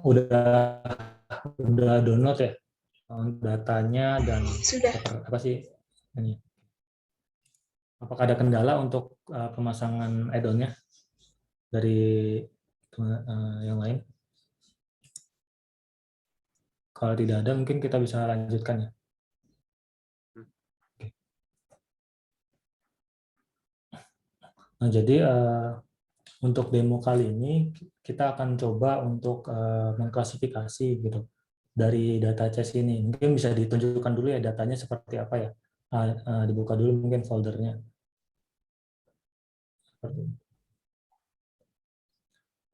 udah download ya datanya dan Sudah. apa sih ini? Apakah ada kendala untuk pemasangan add-on-nya dari yang lain? Kalau tidak ada, mungkin kita bisa lanjutkan ya. Nah, jadi untuk demo kali ini kita akan coba untuk mengklasifikasi gitu dari data CES ini. Mungkin bisa ditunjukkan dulu ya datanya seperti apa ya. Dibuka dulu mungkin foldernya.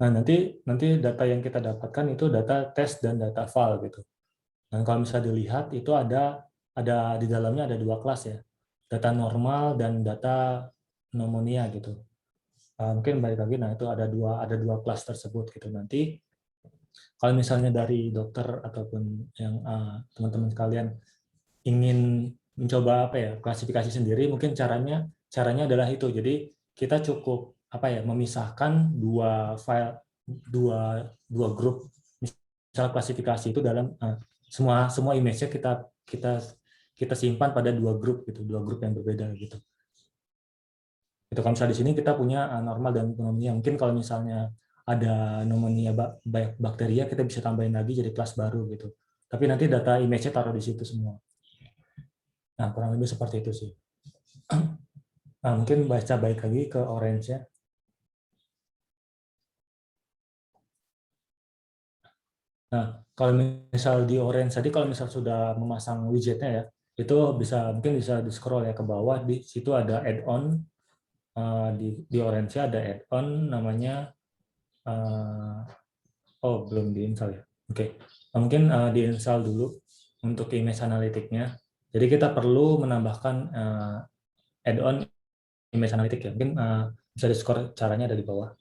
Nah, nanti data yang kita dapatkan itu data tes dan data file gitu. Dan kalau misalnya dilihat itu ada di dalamnya ada dua kelas ya. Data normal dan data pneumonia gitu. Mungkin balik lagi, nah itu ada dua kelas tersebut gitu. Nanti kalau misalnya dari dokter ataupun yang teman-teman sekalian ingin mencoba apa ya klasifikasi sendiri, mungkin caranya adalah itu. Jadi kita cukup apa ya memisahkan dua file dua grup misal klasifikasi itu dalam semua image-nya kita simpan pada dua grup gitu, dua grup yang berbeda gitu. Itu kalau misalnya di sini kita punya normal dan pneumonia. Mungkin kalau misalnya ada pneumonia bakteria, kita bisa tambahin lagi jadi kelas baru gitu. Tapi nanti data image-nya taruh di situ semua. Nah, kurang lebih seperti itu sih. Nah, mungkin baca balik lagi ke orange ya. Nah, kalau misal di orange tadi, kalau misal sudah memasang widgetnya ya, itu mungkin bisa di scroll ya ke bawah. Di situ ada add-on. Di orange ada add-on namanya belum diinstal ya. Oke. Nah, mungkin diinstal dulu untuk image analytic-nya. Jadi kita perlu menambahkan add-on image analytic ya. Mungkin bisa di-scroll caranya ada di bawah.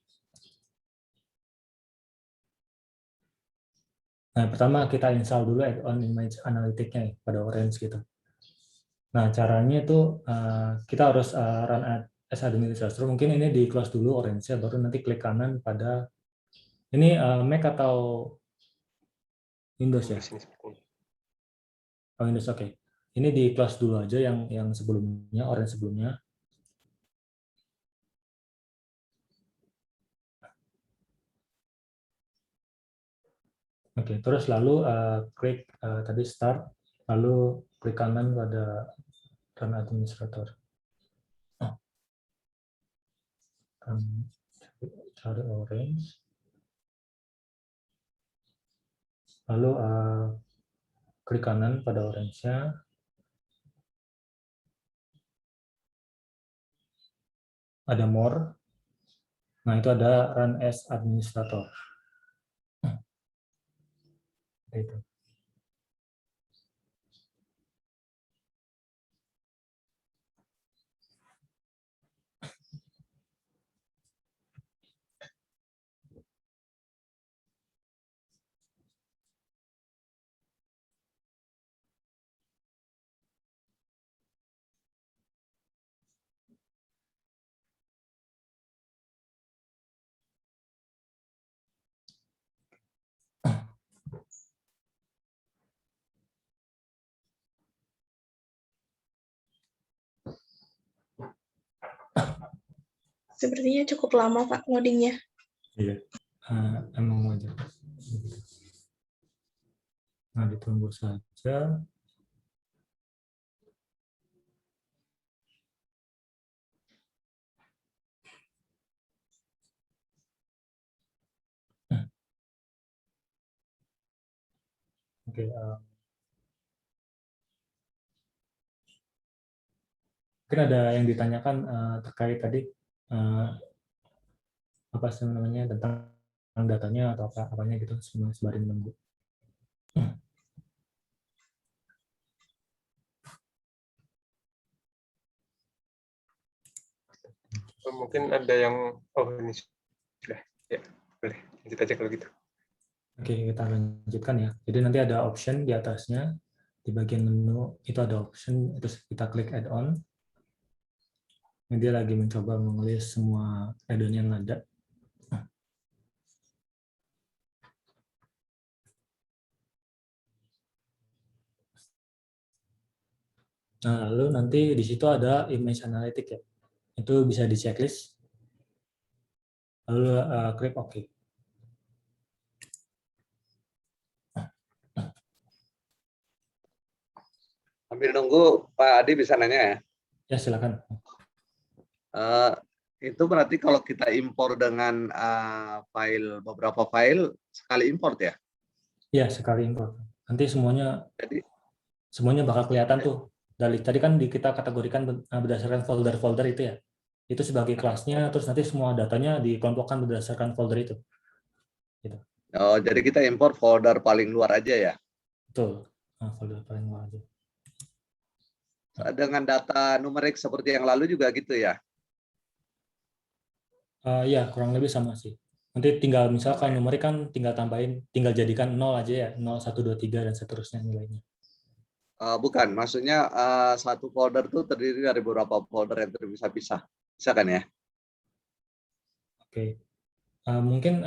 Nah, pertama kita install dulu add-on image analytic-nya ya, pada orange gitu. Nah, caranya itu kita harus run as administrator. Mungkin ini di close dulu orange ya, baru nanti klik kanan pada ini Mac atau Windows ya? Oh, Windows, oke. Ini di close dulu aja yang sebelumnya, orange sebelumnya. Oke, terus lalu klik tadi start, lalu klik kanan pada run administrator. Cari orange. Lalu klik kanan pada orange-nya. Ada more. Nah, itu ada run as administrator. Itu. Sepertinya cukup lama, Pak, loadingnya. Iya, emang wajar. Nah, ditunggu saja. Oke, mungkin ada yang ditanyakan terkait tadi apa sih namanya tentang datanya atau apanya gitu sembari menunggu. Mungkin ada yang ini sudah ya, boleh lanjut aja kalau gitu. Oke, kita lanjutkan ya. Jadi nanti ada option di atasnya di bagian menu itu ada option, terus kita klik add-on. Ini dia lagi mencoba menulis semua add-on yang ada. Nah, lalu nanti di situ ada image analytic ya. Itu bisa di checklist. Lalu klik OK. Sambil nunggu Pak Adi bisa nanya ya. Ya, silakan. Eh, itu berarti kalau kita impor dengan beberapa file sekali import ya. Ya, sekali import. Nanti Jadi semuanya bakal kelihatan tuh. Dari tadi kan kita kategorikan berdasarkan folder-folder itu ya. Itu sebagai kelasnya, terus nanti semua datanya dikelompokkan berdasarkan folder itu. Gitu. jadi kita impor folder paling luar aja ya. Betul. Nah, folder paling luar aja. Dengan data numerik seperti yang lalu juga gitu ya. Ya, kurang lebih sama sih. Nanti tinggal misalkan numerik kan tinggal jadikan 0 aja ya, 0, 1, 2, 3 dan seterusnya nilainya. Bukan, maksudnya satu folder itu terdiri dari beberapa folder yang terpisah-pisah. Bisa kan ya? Oke. Mungkin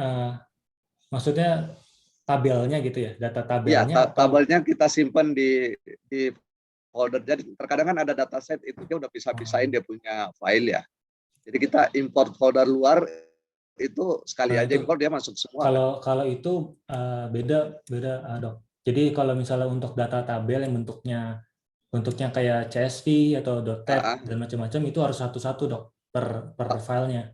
maksudnya tabelnya gitu ya, data Iya, tabelnya atau tabelnya kita simpan di folder. Jadi terkadang kan ada dataset itu dia udah pisah-pisahin dia punya file ya. Jadi kita import folder luar itu sekali nah, aja import dia masuk semua kan. kalau itu beda dok. Jadi kalau misalnya untuk data tabel yang bentuknya kayak CSV atau .tab dan macam-macam itu harus satu-satu dok per filenya.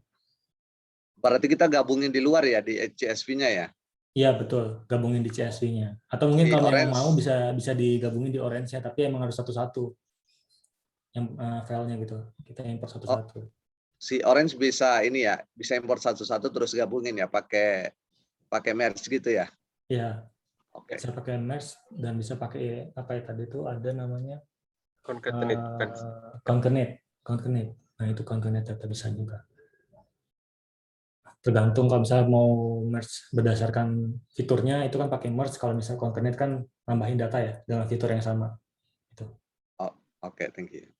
Berarti kita gabungin di luar ya di CSV-nya ya. Iya betul, gabungin di CSV-nya. Atau mungkin Si kalau memang Orange, mau bisa digabungin di Orange-nya, tapi emang harus satu-satu yang filenya gitu. Kita import satu-satu. si Orange bisa ini ya, bisa import satu-satu terus gabungin ya pakai merge gitu ya. Iya, Oke. bisa pakai merge dan bisa pakai apa ya tadi itu ada namanya Concatenate kan. concatenate. Nah itu concatenate data bisa juga. Tergantung kalau misalnya mau merge berdasarkan fiturnya itu kan pakai merge, kalau misalnya concatenate kan nambahin data ya dengan fitur yang sama. Gitu. Oke, thank you.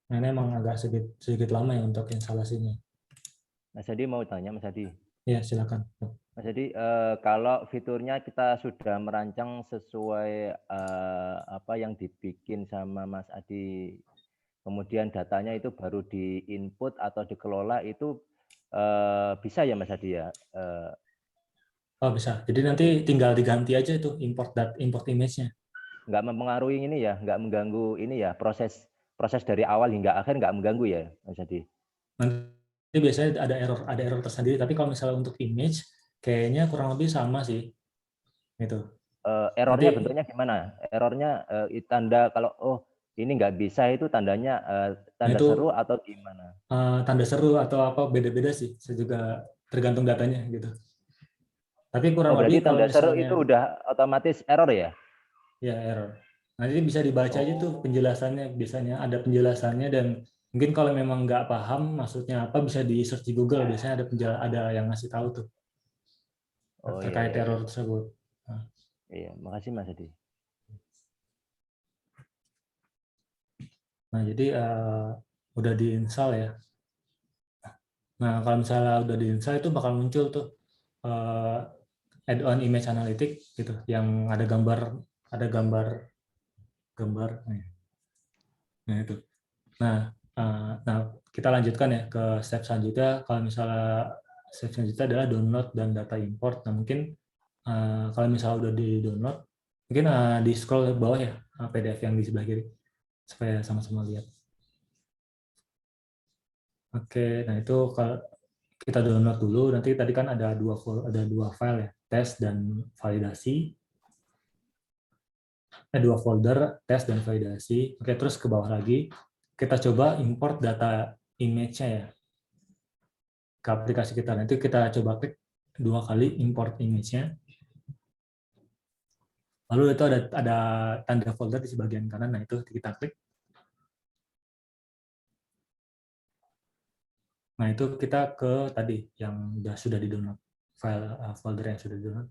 Nah ini emang agak sedikit lama ya untuk instalasinya. Mas Hadi mau tanya, Mas Hadi. Ya silakan. Mas Hadi, kalau fiturnya kita sudah merancang sesuai apa yang dibikin sama Mas Adi, kemudian datanya itu baru di-input atau dikelola, itu bisa ya Mas Hadi ya? Oh bisa. Jadi nanti tinggal diganti aja itu import image-nya. Nggak mempengaruhi ini ya, nggak mengganggu ini ya, proses dari awal hingga akhir nggak mengganggu ya Mas Hadi? Nanti biasanya ada error tersendiri. Tapi kalau misalnya untuk image, kayaknya kurang lebih sama sih. Gitu. Errornya Nanti, bentuknya gimana? Errornya tanda kalau ini nggak bisa itu tandanya tanda itu seru atau gimana? tanda seru atau apa beda-beda sih. Saya juga tergantung datanya gitu. Tapi kurang Oh berarti lebih kalau tanda seru misalnya itu udah otomatis error ya? ya error. Nanti bisa dibaca aja tuh penjelasannya. Biasanya ada penjelasannya dan mungkin kalau memang nggak paham maksudnya apa bisa di search di Google. Biasanya ada yang ngasih tahu tuh terkait Iya. error tersebut. Nah. Iya, makasih Mas Hadi. Nah, jadi udah diinstal ya. Nah, kalau misalnya udah diinstal itu bakal muncul tuh add-on image analytic gitu, yang ada gambar. Nah, itu. Nah, kita lanjutkan ya ke step selanjutnya. Kalau misalnya step selanjutnya adalah download dan data import. Nah, mungkin kalau misalnya udah di-download, mungkin di scroll ke bawah ya PDF yang di sebelah kiri supaya sama-sama lihat. Oke, nah itu kalau kita download dulu, nanti tadi kan ada dua file ya, tes dan validasi. Dua folder, tes dan validasi. Oke, terus ke bawah lagi, kita coba import data image-nya ya ke aplikasi kita. Nanti kita coba klik 2 kali import image-nya. Lalu itu ada tanda folder di sebagian kanan, nah itu kita klik. Nah, itu kita ke tadi yang sudah di-download, file folder yang sudah di-download.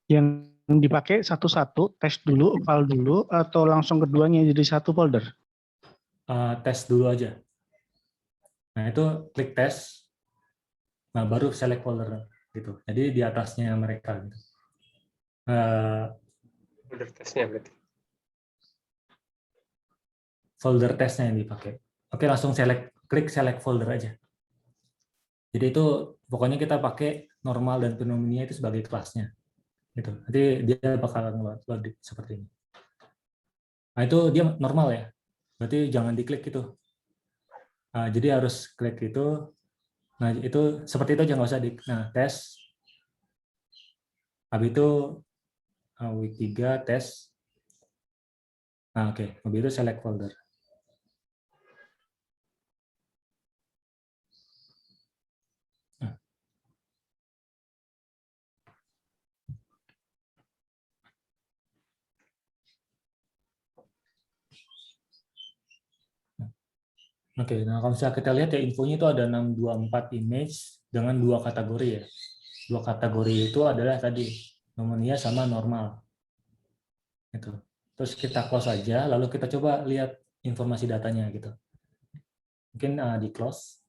Yang dipakai satu-satu, tes dulu, file dulu, atau langsung keduanya jadi satu folder? Tes dulu aja. Nah, itu klik tes. Nah, baru select folder. gitu. Jadi di atasnya mereka gitu. Folder testnya berarti. Folder testnya yang dipakai. Oke, langsung klik select folder aja. Jadi itu pokoknya kita pakai normal dan pneumonia itu sebagai kelasnya. Gitu. Nanti dia bakal ngeload seperti ini. Nah, itu dia normal ya. Berarti jangan diklik itu. Nah, jadi harus klik itu. Nah, itu seperti itu aja, nggak usah nah, tes. Habis itu week 3 tes. Nah, oke. Habis itu select folder. Oke, nah kalau misalnya kita lihat ya infonya itu ada 624 image dengan 2 kategori ya. 2 kategori itu adalah tadi pneumonia sama normal. Gitu. Terus kita close aja, lalu kita coba lihat informasi datanya gitu. Mungkin di close.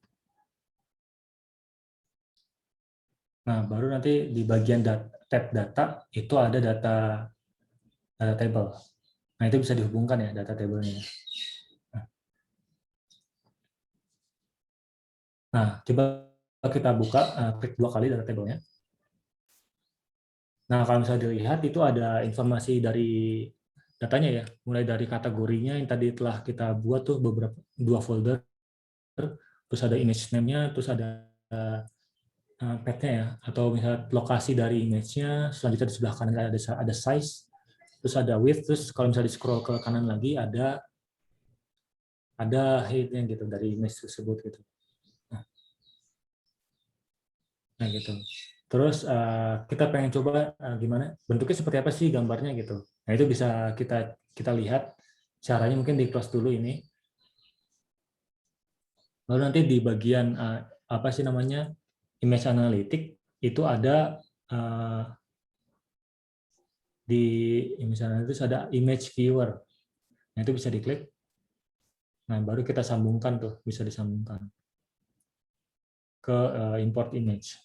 Nah, baru nanti di bagian tab data itu ada data table. Nah, itu bisa dihubungkan ya data table-nya. Nah, coba kita buka, klik 2 kali data table-nya. Nah, kalau misalnya dilihat itu ada informasi dari datanya ya, mulai dari kategorinya yang tadi telah kita buat tuh beberapa 2 folder, terus ada image name-nya, terus ada path-nya ya, atau misalnya lokasi dari image-nya, selanjutnya di sebelah kanan ada size, terus ada width, terus kalau misalnya di scroll ke kanan lagi ada height-nya gitu dari image tersebut gitu. Nah gitu. Terus kita pengen coba gimana bentuknya seperti apa sih gambarnya gitu. Nah itu bisa kita lihat caranya mungkin di close dulu ini. Lalu nanti di bagian apa sih namanya image analytic itu ada di image analytics ada image viewer. Nah itu bisa diklik. Nah baru kita sambungkan tuh, bisa disambungkan ke import image.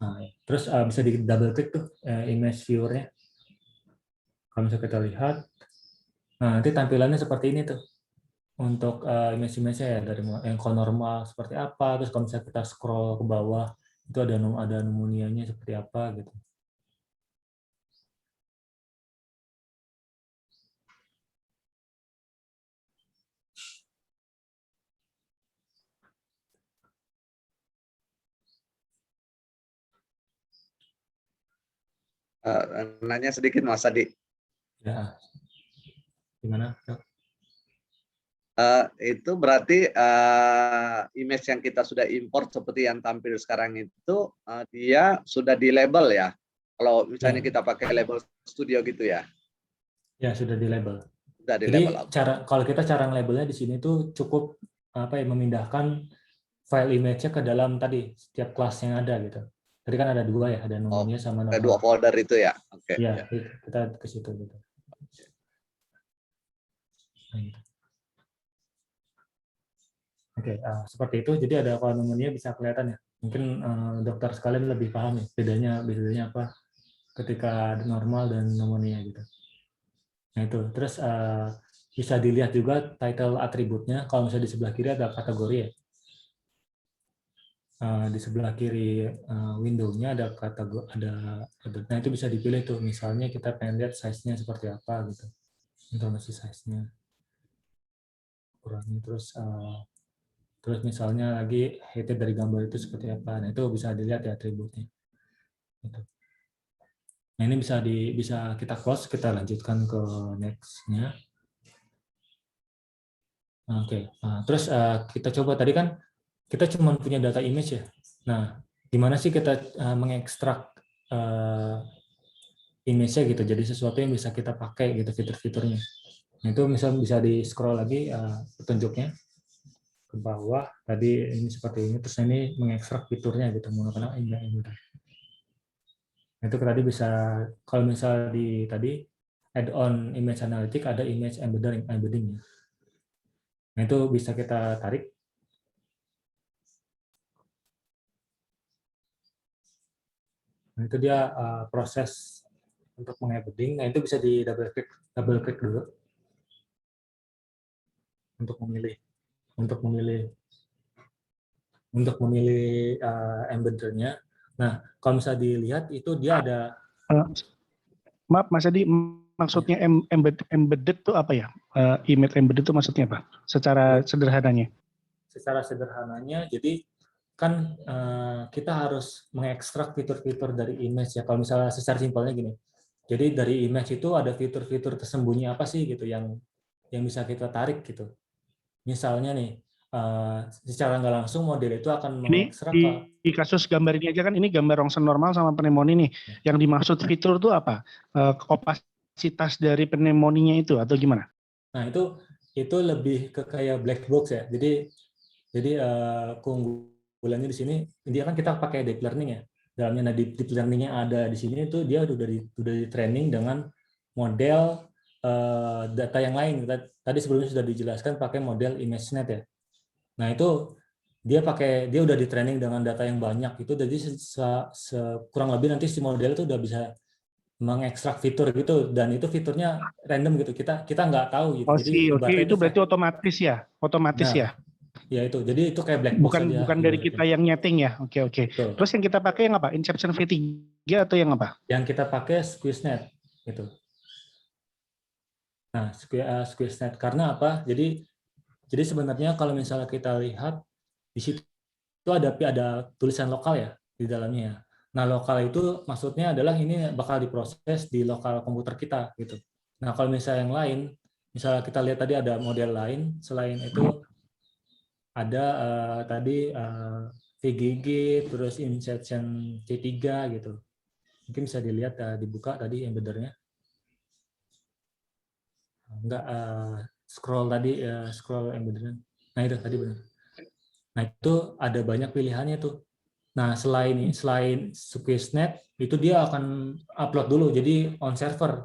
Nah, terus bisa di double klik tuh image viewer-nya. Kalau misalnya kita lihat, nah nanti tampilannya seperti ini tuh untuk image-image-nya ya dari yang normal seperti apa, terus kalau misalnya kita scroll ke bawah itu ada pneumonia-nya seperti apa gitu. Nanya sedikit Mas Adi. Ya, gimana? Itu berarti image yang kita sudah import seperti yang tampil sekarang itu dia sudah di label ya. Kalau misalnya Ya. kita pakai label studio gitu ya. Ya sudah di label. Sudah di Jadi label. kalau kita cara labelnya di sini tuh cukup apa ya memindahkan file image-nya ke dalam tadi setiap kelas yang ada gitu. Tadi kan ada 2 ya, ada pneumonia sama Ada normal. 2 folder itu ya. Oke. Ya, kita ke situ gitu. Nah, gitu. Oke, seperti itu. Jadi ada kalau pneumonia bisa kelihatan ya. Mungkin dokter sekalian lebih paham ya bedanya apa ketika normal dan pneumonia gitu. Nah itu. Terus bisa dilihat juga title atributnya. Kalau misalnya di sebelah kiri ada kategori ya. Di sebelah kiri window-nya ada kategori nah itu bisa dipilih tuh. Misalnya kita pengen lihat size-nya seperti apa gitu. Informasi size-nya. Kurangi terus misalnya lagi height dari gambar itu seperti apa. Nah, itu bisa dilihat ya atributnya. Gitu. Nah, ini bisa kita close, kita lanjutkan ke next-nya. Oke. Nah, terus kita coba tadi kan kita cuma punya data image ya. Nah, gimana sih kita mengekstrak image-nya gitu jadi sesuatu yang bisa kita pakai gitu fitur-fiturnya. Nah, itu misalnya bisa di scroll lagi petunjuknya ke bawah tadi ini seperti ini terus ini mengekstrak fiturnya gitu menggunakan ini. Itu tadi bisa kalau misal di tadi add-on image analytic ada image embedding. Nah, itu bisa kita tarik. Nah, itu dia proses untuk mengembedding. Nah, itu bisa di double click dulu untuk memilih embeddernya. Nah, kalau misalnya dilihat itu dia ada Maaf Mas Adi, maksudnya embedded itu apa ya? Image embedded itu maksudnya apa? Secara sederhananya. Secara sederhananya, jadi kan kita harus mengekstrak fitur-fitur dari image ya. Kalau misalnya secara simpelnya gini, jadi dari image itu ada fitur-fitur tersembunyi apa sih gitu yang bisa kita tarik gitu. Misalnya nih, secara nggak langsung model itu akan Ini mengekstrak di kasus gambar ini aja kan, ini gambar rongsen normal sama pneumonia nih. Yang dimaksud fitur itu apa? Opasitas dari pneumonia itu atau gimana? Nah, itu lebih ke kayak black box ya. Jadi keunggulannya di sini, dia kan kita pakai deep learning ya. Dalamnya deep learning-nya ada di sini itu dia udah di training dengan model data yang lain. Tadi sebelumnya sudah dijelaskan pakai model ImageNet ya. Nah, itu dia udah di training dengan data yang banyak itu, jadi kurang lebih nanti si model itu udah bisa mengekstrak fitur gitu, dan itu fiturnya random gitu, kita nggak tahu gitu. Oh Jadi sih, oke, itu berarti kayak, otomatis ya, otomatis nah, ya. Ya itu, jadi itu kayak black box aja. Bukan dari kita yang nyeting ya, oke. Betul. Terus yang kita pakai yang apa? Inception V3 atau yang apa? Yang kita pakai SqueezeNet gitu. Nah, SqueezeNet karena apa? Jadi sebenarnya kalau misalnya kita lihat di situ itu ada tulisan lokal ya di dalamnya ya. Nah, lokal itu maksudnya adalah ini bakal diproses di lokal komputer kita gitu. Nah, kalau misalnya yang lain, misalnya kita lihat tadi ada model lain selain itu, ada tadi VGG, terus Inception C3 gitu. Mungkin bisa dilihat dibuka tadi embeddernya. Enggak, scroll tadi, scroll embeddernya. Nah, itu tadi benar. Nah, itu ada banyak pilihannya tuh. Nah, selain SqueezeNet, itu dia akan upload dulu, jadi on server.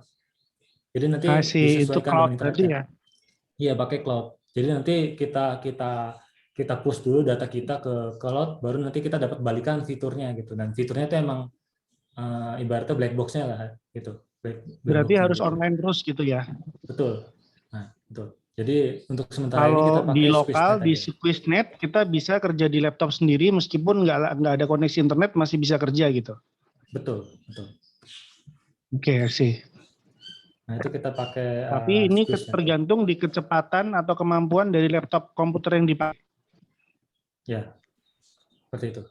Jadi nanti itu disesuaikan cloud dengan internet. tadi ya? Iya, pakai cloud. Jadi nanti kita push dulu data kita ke cloud, baru nanti kita dapat balikan fiturnya gitu. Dan fiturnya itu emang ibaratnya black box-nya lah gitu. Berarti harus online terus gitu ya? Betul. Nah, betul. Jadi untuk sementara ini Kalau kita pakai di lokal SqueezeNet di aja. SqueezeNet kita bisa kerja di laptop sendiri meskipun nggak ada koneksi internet masih bisa kerja gitu. Betul. Oke, sih. Nah, itu kita pakai Tapi ini SqueezeNet. tergantung di kecepatan atau kemampuan dari laptop komputer yang dipakai. Ya, seperti itu.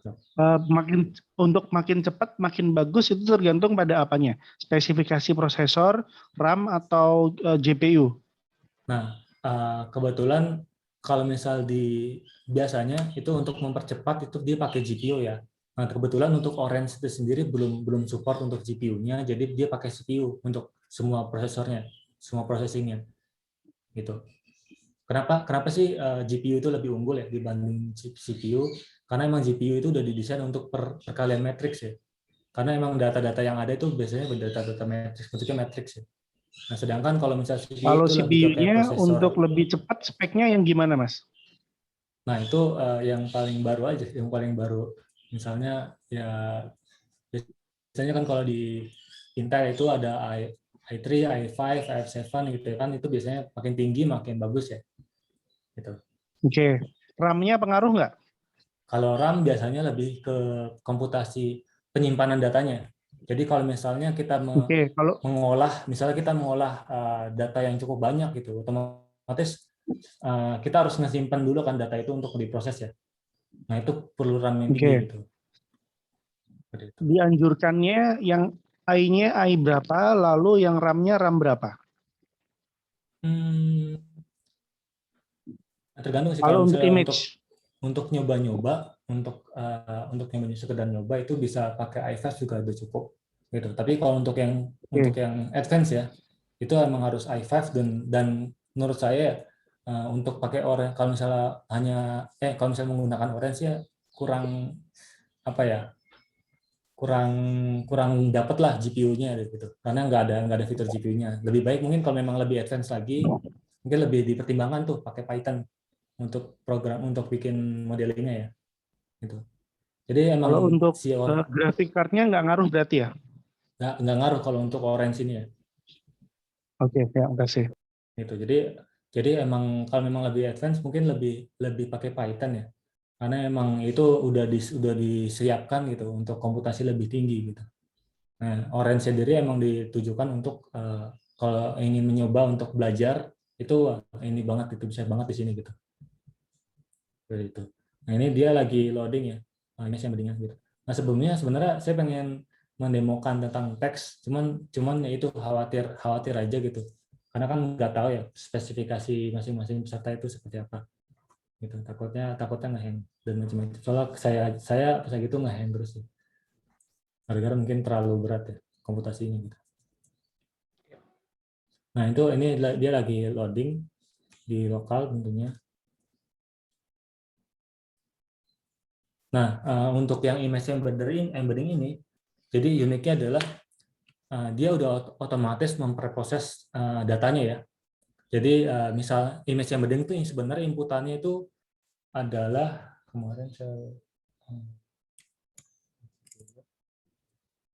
Makin cepat, makin bagus itu tergantung pada apanya? Spesifikasi prosesor, RAM atau GPU. Nah, kebetulan kalau misal biasanya itu untuk mempercepat itu dia pakai GPU ya. Nah, kebetulan untuk Orange itu sendiri belum support untuk GPU-nya, jadi dia pakai CPU untuk semua prosesornya, semua processing-nya. Gitu. Kenapa sih GPU itu lebih unggul ya dibanding CPU? Karena emang GPU itu udah didesain untuk perkalian matriks ya. Karena emang data-data yang ada itu biasanya data-data matriks, bentuknya matriks ya. Nah, sedangkan kalau misalnya CPU Kalau itu lebih ke kayak CPU-nya prosesor. untuk lebih cepat speknya yang gimana, Mas? Nah, itu yang paling baru aja, yang paling baru. Misalnya ya biasanya kan kalau di Intel itu ada i3, i5, i7 gitu kan, itu biasanya makin tinggi makin bagus ya. Gitu. Oke. RAM-nya pengaruh nggak? Kalau RAM biasanya lebih ke komputasi penyimpanan datanya. Jadi kalau misalnya kita misalnya kita mengolah data yang cukup banyak gitu, otomatis kita harus ngesimpan dulu kan data itu untuk diproses ya. Nah, itu perlu RAM yang tinggi gitu. Dianjurkannya yang I-nya I berapa, lalu yang RAM-nya RAM berapa? Tergantung sih, kalau kalau untuk misalnya image. untuk nyoba-nyoba, untuk sekedar nyoba itu bisa pakai i5 juga udah cukup gitu. Tapi kalau untuk yang advance ya, itu emang harus i5 dan menurut saya untuk pakai Orange, kalau misalnya kalau misalnya menggunakan Orange ya kurang kurang dapat lah GPU-nya gitu. Karena nggak ada fitur GPU-nya. Lebih baik mungkin kalau memang lebih advance lagi, mungkin lebih dipertimbangkan tuh pakai Python untuk bikin modelingnya ya. Gitu. Jadi emang Kalau untuk si graphic card-nya nggak ngaruh berarti ya? nggak ngaruh kalau untuk orange ini ya. Oke, ya, kasih. Gitu. Jadi emang kalau memang lebih advance mungkin lebih pakai Python ya. Karena emang itu udah disiapkan gitu untuk komputasi lebih tinggi gitu. Nah, Orange sendiri emang ditujukan untuk kalau ingin mencoba untuk belajar itu ini banget itu bisa banget di sini gitu. Seperti itu. Nah, ini dia lagi loading ya. Ini yang mendingan gitu. Nah, sebelumnya sebenarnya saya pengen mendemokan tentang teks, cuman ya itu khawatir aja gitu. Karena kan nggak tahu ya spesifikasi masing-masing peserta itu seperti apa. Gitu. Takutnya nge-hang dan macam-macam. Soalnya saya pas gitu nge-hang terus sih. Gara-gara mungkin terlalu berat ya komputasinya gitu. Nah, ini dia lagi loading di lokal tentunya. Nah, untuk yang image embedding ini, jadi uniknya adalah dia udah otomatis memproses datanya ya. Jadi misal image embedding itu sebenarnya inputannya itu adalah kemarin saya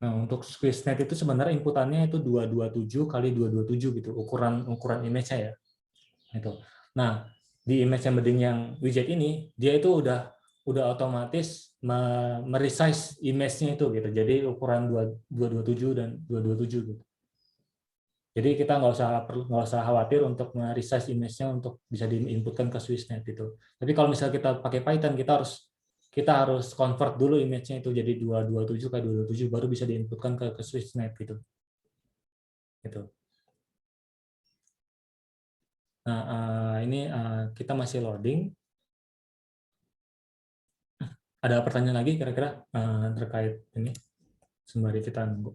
Nah, untuk SqueezeNet itu sebenarnya inputannya itu 227 kali 227 gitu, ukuran image-nya ya. Itu. Nah, di image embedding yang widget ini, dia itu udah otomatis meresize image-nya itu gitu. Jadi ukuran 227 dan 227 gitu. Jadi kita nggak usah khawatir untuk meresize image-nya untuk bisa diinputkan ke SqueezeNet gitu. Tapi kalau misalnya kita pakai Python, kita harus convert dulu image-nya itu jadi 227 ke 227 baru bisa diinputkan ke SqueezeNet gitu. Gitu. Nah, ini kita masih loading. Ada pertanyaan lagi kira-kira terkait ini sembari kita nunggu.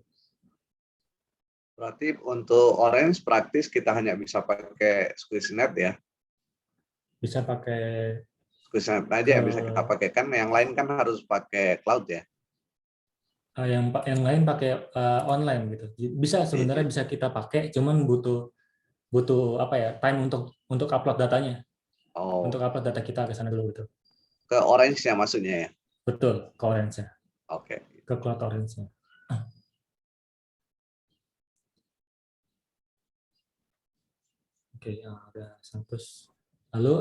Berarti untuk Orange praktis kita hanya bisa pakai SqueezeNet ya. Bisa pakai SqueezeNet aja yang bisa kita pakai, kan yang lain kan harus pakai cloud ya. yang lain pakai online gitu. Bisa sebenarnya bisa kita pakai, cuman butuh apa ya time untuk upload datanya. Oh, Untuk upload data kita ke sana dulu gitu. ke Orange-nya maksudnya ya. Betul, ke Orange-nya. Oke. Ke cloud Orange-nya. Oke, udah 100. Lalu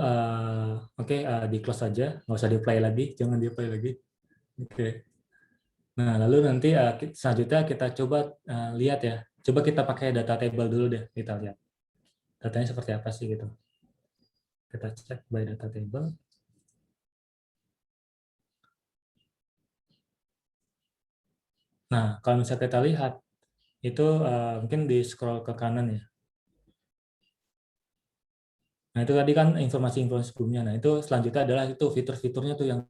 di close saja, nggak usah di-play lagi, jangan di-play lagi. Oke. Nah, lalu nanti selanjutnya kita coba lihat ya. Coba kita pakai data table dulu deh, kita lihat. Datanya seperti apa sih gitu. Kita cek by data table. Nah, kalau misalnya kita lihat, itu mungkin di scroll ke kanan ya. Nah, itu tadi kan informasi-informasi sebelumnya. Nah, itu selanjutnya adalah itu fitur-fiturnya tuh yang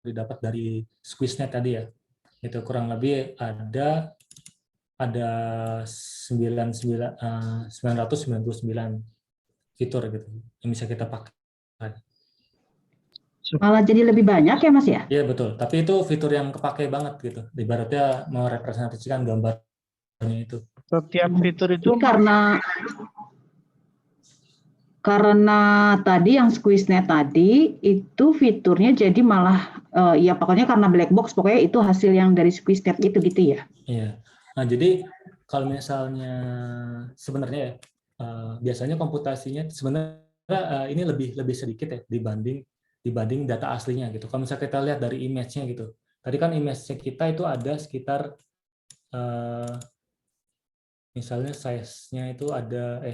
didapat dari SqueezeNet tadi ya. Itu kurang lebih ada 999 fitur gitu yang bisa kita pakai. Malah jadi lebih banyak ya Mas ya? Iya betul, tapi itu fitur yang kepake banget gitu. Ibaratnya merepresentasikan gambarnya itu. Setiap fitur itu Ini karena tadi yang SqueezeNet tadi itu fiturnya jadi malah ya pokoknya karena black box, pokoknya itu hasil yang dari SqueezeNet itu gitu ya. Iya. Nah, jadi kalau misalnya sebenarnya ya biasanya komputasinya sebenarnya ini lebih sedikit ya dibanding data aslinya gitu. Kalau misalnya kita lihat dari image-nya gitu. Tadi kan image-nya kita itu ada sekitar misalnya size-nya itu ada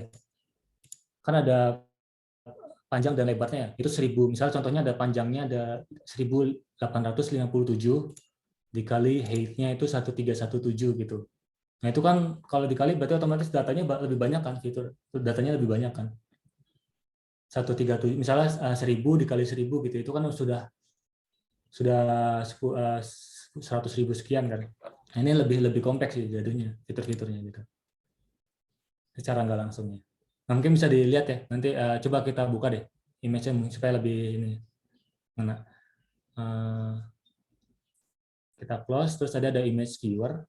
kan ada panjang dan lebarnya ya. Itu 1000. Misalnya contohnya ada panjangnya ada 1857 dikali height-nya itu 1317 gitu. Nah, itu kan kalau dikali berarti otomatis datanya lebih banyak kan, fitur datanya lebih banyak kan. 137 misalnya 1000 dikali 1000 gitu. Itu kan sudah 100.000 sekian kan. Nah, ini lebih kompleks sih jadinya fitur-fiturnya gitu. Secara nggak langsungnya. Nah, mungkin bisa dilihat ya. Nanti coba kita buka deh image-nya supaya lebih ini mana. Kita close terus ada image viewer.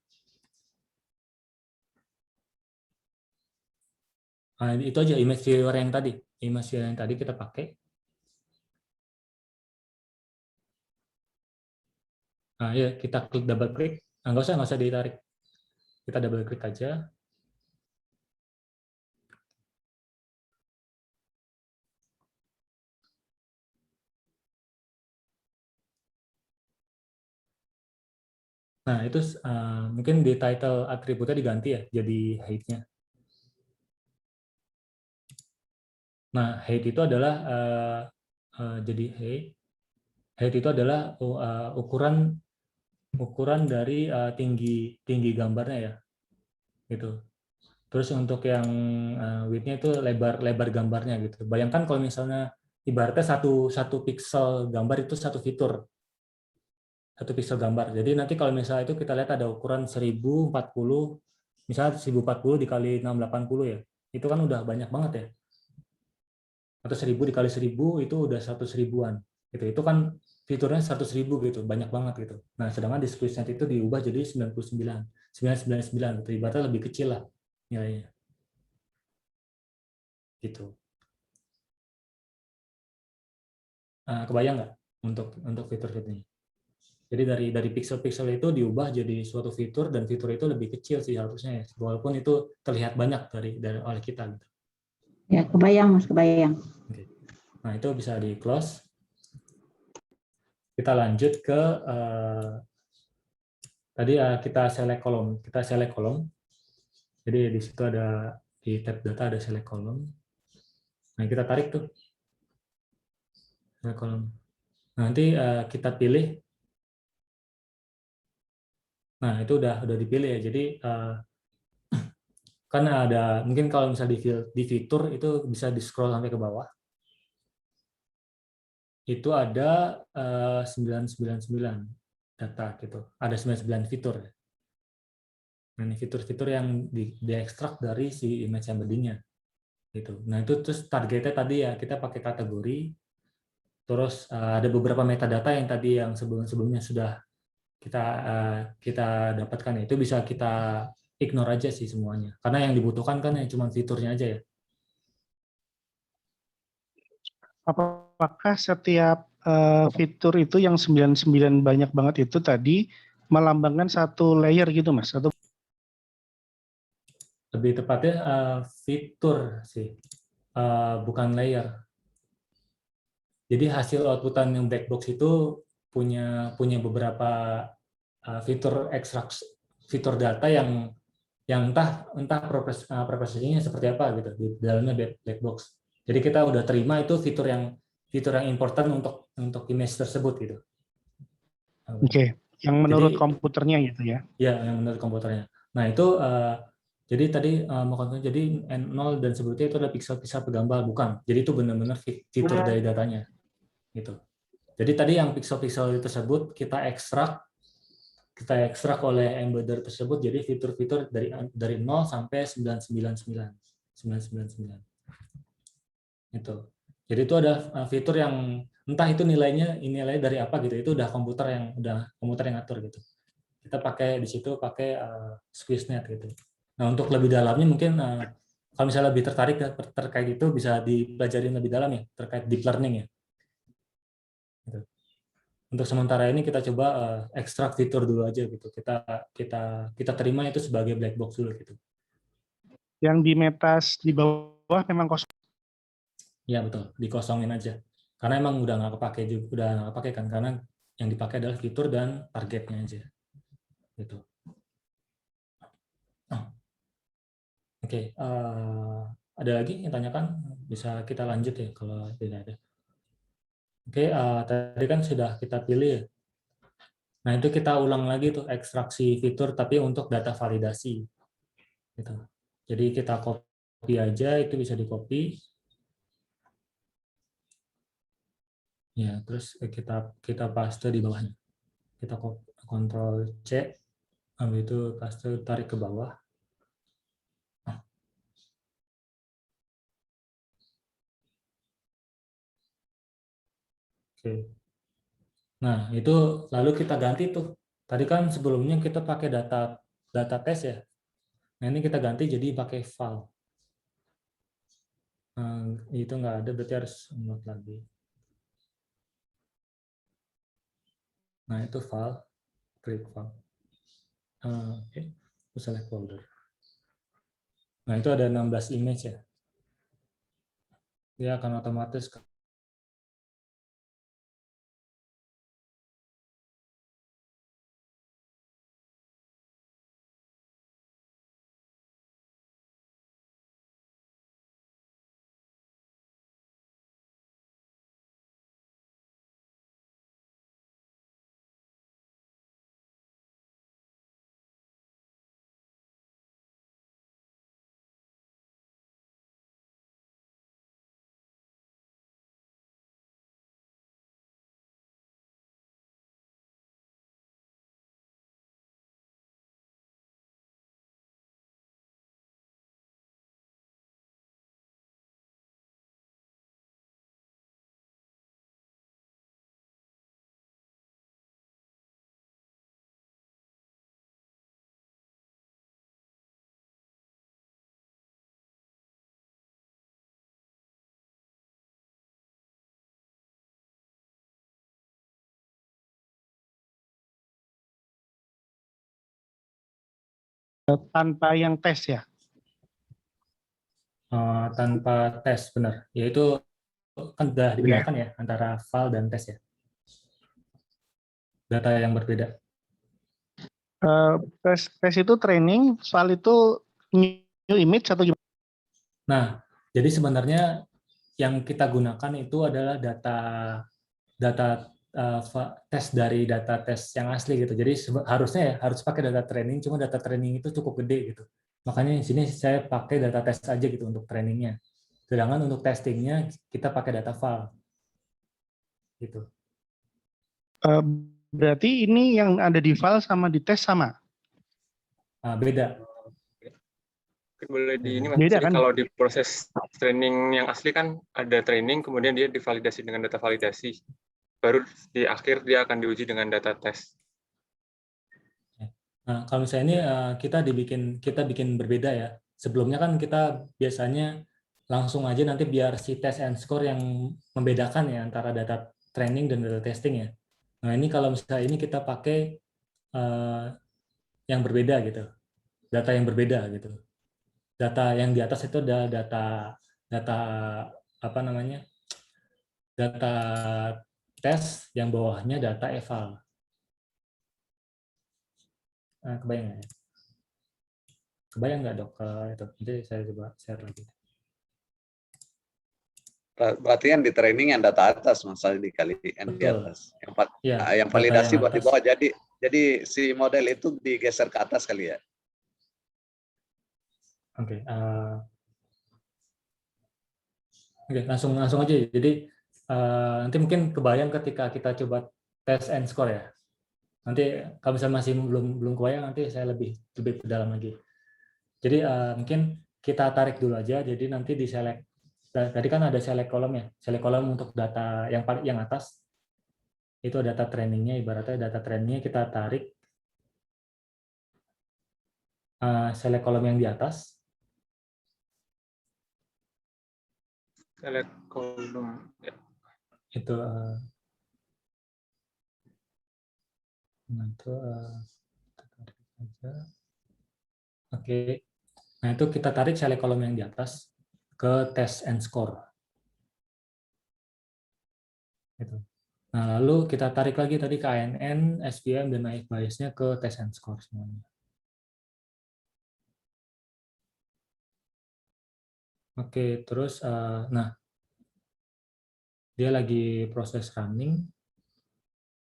Nah, itu aja image viewer yang tadi. Image viewer yang tadi kita pakai. Nah, ya kita klik double klik. Nah, nggak usah ditarik. Kita double klik aja. Nah, itu mungkin di title atributnya diganti ya, jadi height-nya. Nah, height itu adalah jadi height itu adalah ukuran dari tinggi gambarnya ya, gitu. Terus untuk yang width-nya itu lebar gambarnya gitu. Bayangkan kalau misalnya ibaratnya satu piksel gambar itu satu fitur, satu piksel gambar. Jadi nanti kalau misalnya itu kita lihat ada ukuran 1040, misalnya 1040 dikali 680 ya, itu kan udah banyak banget ya. Atau 1000 dikali 1000 itu udah 100.000-an. Gitu. Itu kan fiturnya 100.000 gitu, banyak banget gitu. Nah, sedangkan di SqueezeNet itu diubah jadi 999 gitu. Ibaratnya lebih kecil lah nilainya. Gitu. Kebayang nggak untuk fitur-fiturnya? Jadi dari pixel-pixel itu diubah jadi suatu fitur, dan fitur itu lebih kecil sih harusnya ya, walaupun itu terlihat banyak dari oleh kita gitu. Ya, kebayang Mas, kebayang. Oke. Nah, itu bisa di close. Kita lanjut ke tadi kita select kolom. Jadi di situ ada di tab data ada select kolom. Nah, kita tarik tuh select kolom. Nanti kita pilih. Nah, itu udah dipilih ya. Jadi kan ada mungkin kalau misalnya di fitur itu bisa di scroll sampai ke bawah. Itu ada 999 data gitu. Ada 99 fitur. Nah, ini fitur-fitur yang diekstrak dari si image embedding-nya gitu. Nah, itu terus targetnya tadi ya kita pakai kategori. Terus ada beberapa metadata yang tadi yang sebelumnya sudah kita dapatkan, itu bisa kita ignore aja sih semuanya. Karena yang dibutuhkan kan yang cuma fiturnya aja ya. Apakah setiap fitur itu yang 99 banyak banget itu tadi melambangkan satu layer gitu Mas? Atau Lebih tepatnya fitur sih, bukan layer. Jadi hasil outputan yang black box itu punya beberapa fitur ekstrak fitur data yang entah prosesinya seperti apa gitu di dalamnya black box. Jadi kita udah terima itu fitur yang important untuk image tersebut gitu. Oke, yang menurut komputernya gitu ya? Ya, yang menurut komputernya. Nah, itu jadi tadi mau konten, jadi N0 dan sebelumnya itu ada pixel-pixel pegambar, bukan. Jadi itu benar-benar fitur dari datanya gitu. Jadi tadi yang pixel-pixel tersebut kita ekstrak oleh embedder tersebut jadi fitur-fitur dari 0 sampai 999. Itu. Jadi itu ada fitur yang entah itu nilai dari apa gitu. Itu udah komputer yang atur gitu. Kita pakai di situ SqueezeNet gitu. Nah, untuk lebih dalamnya mungkin kalau misalnya lebih tertarik terkait itu bisa dipelajari lebih dalam ya, terkait deep learning ya. Gitu. Untuk sementara ini kita coba ekstrak fitur dulu aja gitu. Kita terima itu sebagai black box dulu gitu. Yang di metas di bawah memang kosong. Ya betul, dikosongin aja. Karena emang udah nggak kepake kan, karena yang dipakai adalah fitur dan targetnya aja. Gitu. Oke, ada lagi yang tanyakan? Bisa kita lanjut ya kalau tidak ada. Oke, tadi kan sudah kita pilih ya. Nah, itu kita ulang lagi tuh ekstraksi fitur tapi untuk data validasi. Gitu. Jadi kita copy aja, itu bisa di-copy. Ya, terus kita paste di bawahnya. Kita Ctrl C, ambil itu paste, tarik ke bawah. Oke. Nah, itu lalu kita ganti tuh. Tadi kan sebelumnya kita pakai data tes ya. Nah, ini kita ganti jadi pakai file. Itu nggak ada, berarti harus download lagi. Nah, itu file. create file. Oke, select folder. Nah, itu ada 16 image ya. Dia akan otomatis Tanpa yang tes ya. tanpa tes, benar. Yaitu kan sudah dibedakan ya antara file dan tes ya. Data yang berbeda. Tes itu training, file itu new image atau gimana? Nah, jadi sebenarnya yang kita gunakan itu adalah data tes dari data tes yang asli gitu. Jadi harusnya ya harus pakai data training, cuma data training itu cukup gede gitu. Makanya di sini saya pakai data tes aja gitu untuk trainingnya. Sedangkan untuk testingnya kita pakai data file. Gitu. Berarti ini yang ada di file sama di tes sama? Beda. Mungkin boleh di ini Mas. Beda, Jadi kan? kalau di proses training yang asli kan ada training, kemudian dia divalidasi dengan data validasi. Baru di akhir dia akan diuji dengan data tes. Nah, kalau misalnya ini kita bikin berbeda ya. Sebelumnya kan kita biasanya langsung aja nanti biar si test and score yang membedakan ya antara data training dan data testing ya. Nah, ini kalau misalnya ini kita pakai yang berbeda gitu. Data yang berbeda gitu. Data yang di atas itu ada data apa namanya? Data tes, yang bawahnya data eval. Nah, kebayang nggak ya? Kebayang nggak dok? Itu nanti saya coba share lagi. Berarti yang di training yang data atas masalah dikali yang di Betul. atas. Ya, Yang data validasi yang buat di atas. bawah. Jadi si model itu digeser ke atas kali ya. Oke. Oke, langsung aja. Jadi nanti mungkin kebayang ketika kita coba test and score ya. Nanti kalau misalnya masih belum kebayang, nanti saya lebih ke dalam lagi. Jadi mungkin kita tarik dulu aja. Jadi nanti di select. Tadi kan ada select column ya. Select column untuk data yang atas itu data trainingnya. Ibaratnya data trainingnya kita tarik. Select column yang di atas. Select column. Ya. Itu itu Oke. Nah, itu kita tarik select column yang di atas ke test and score. Gitu. Nah, lalu kita tarik lagi tadi ke ANN, SVM, dan naik biasnya ke test and score semuanya. Oke, terus, nah, dia lagi proses running.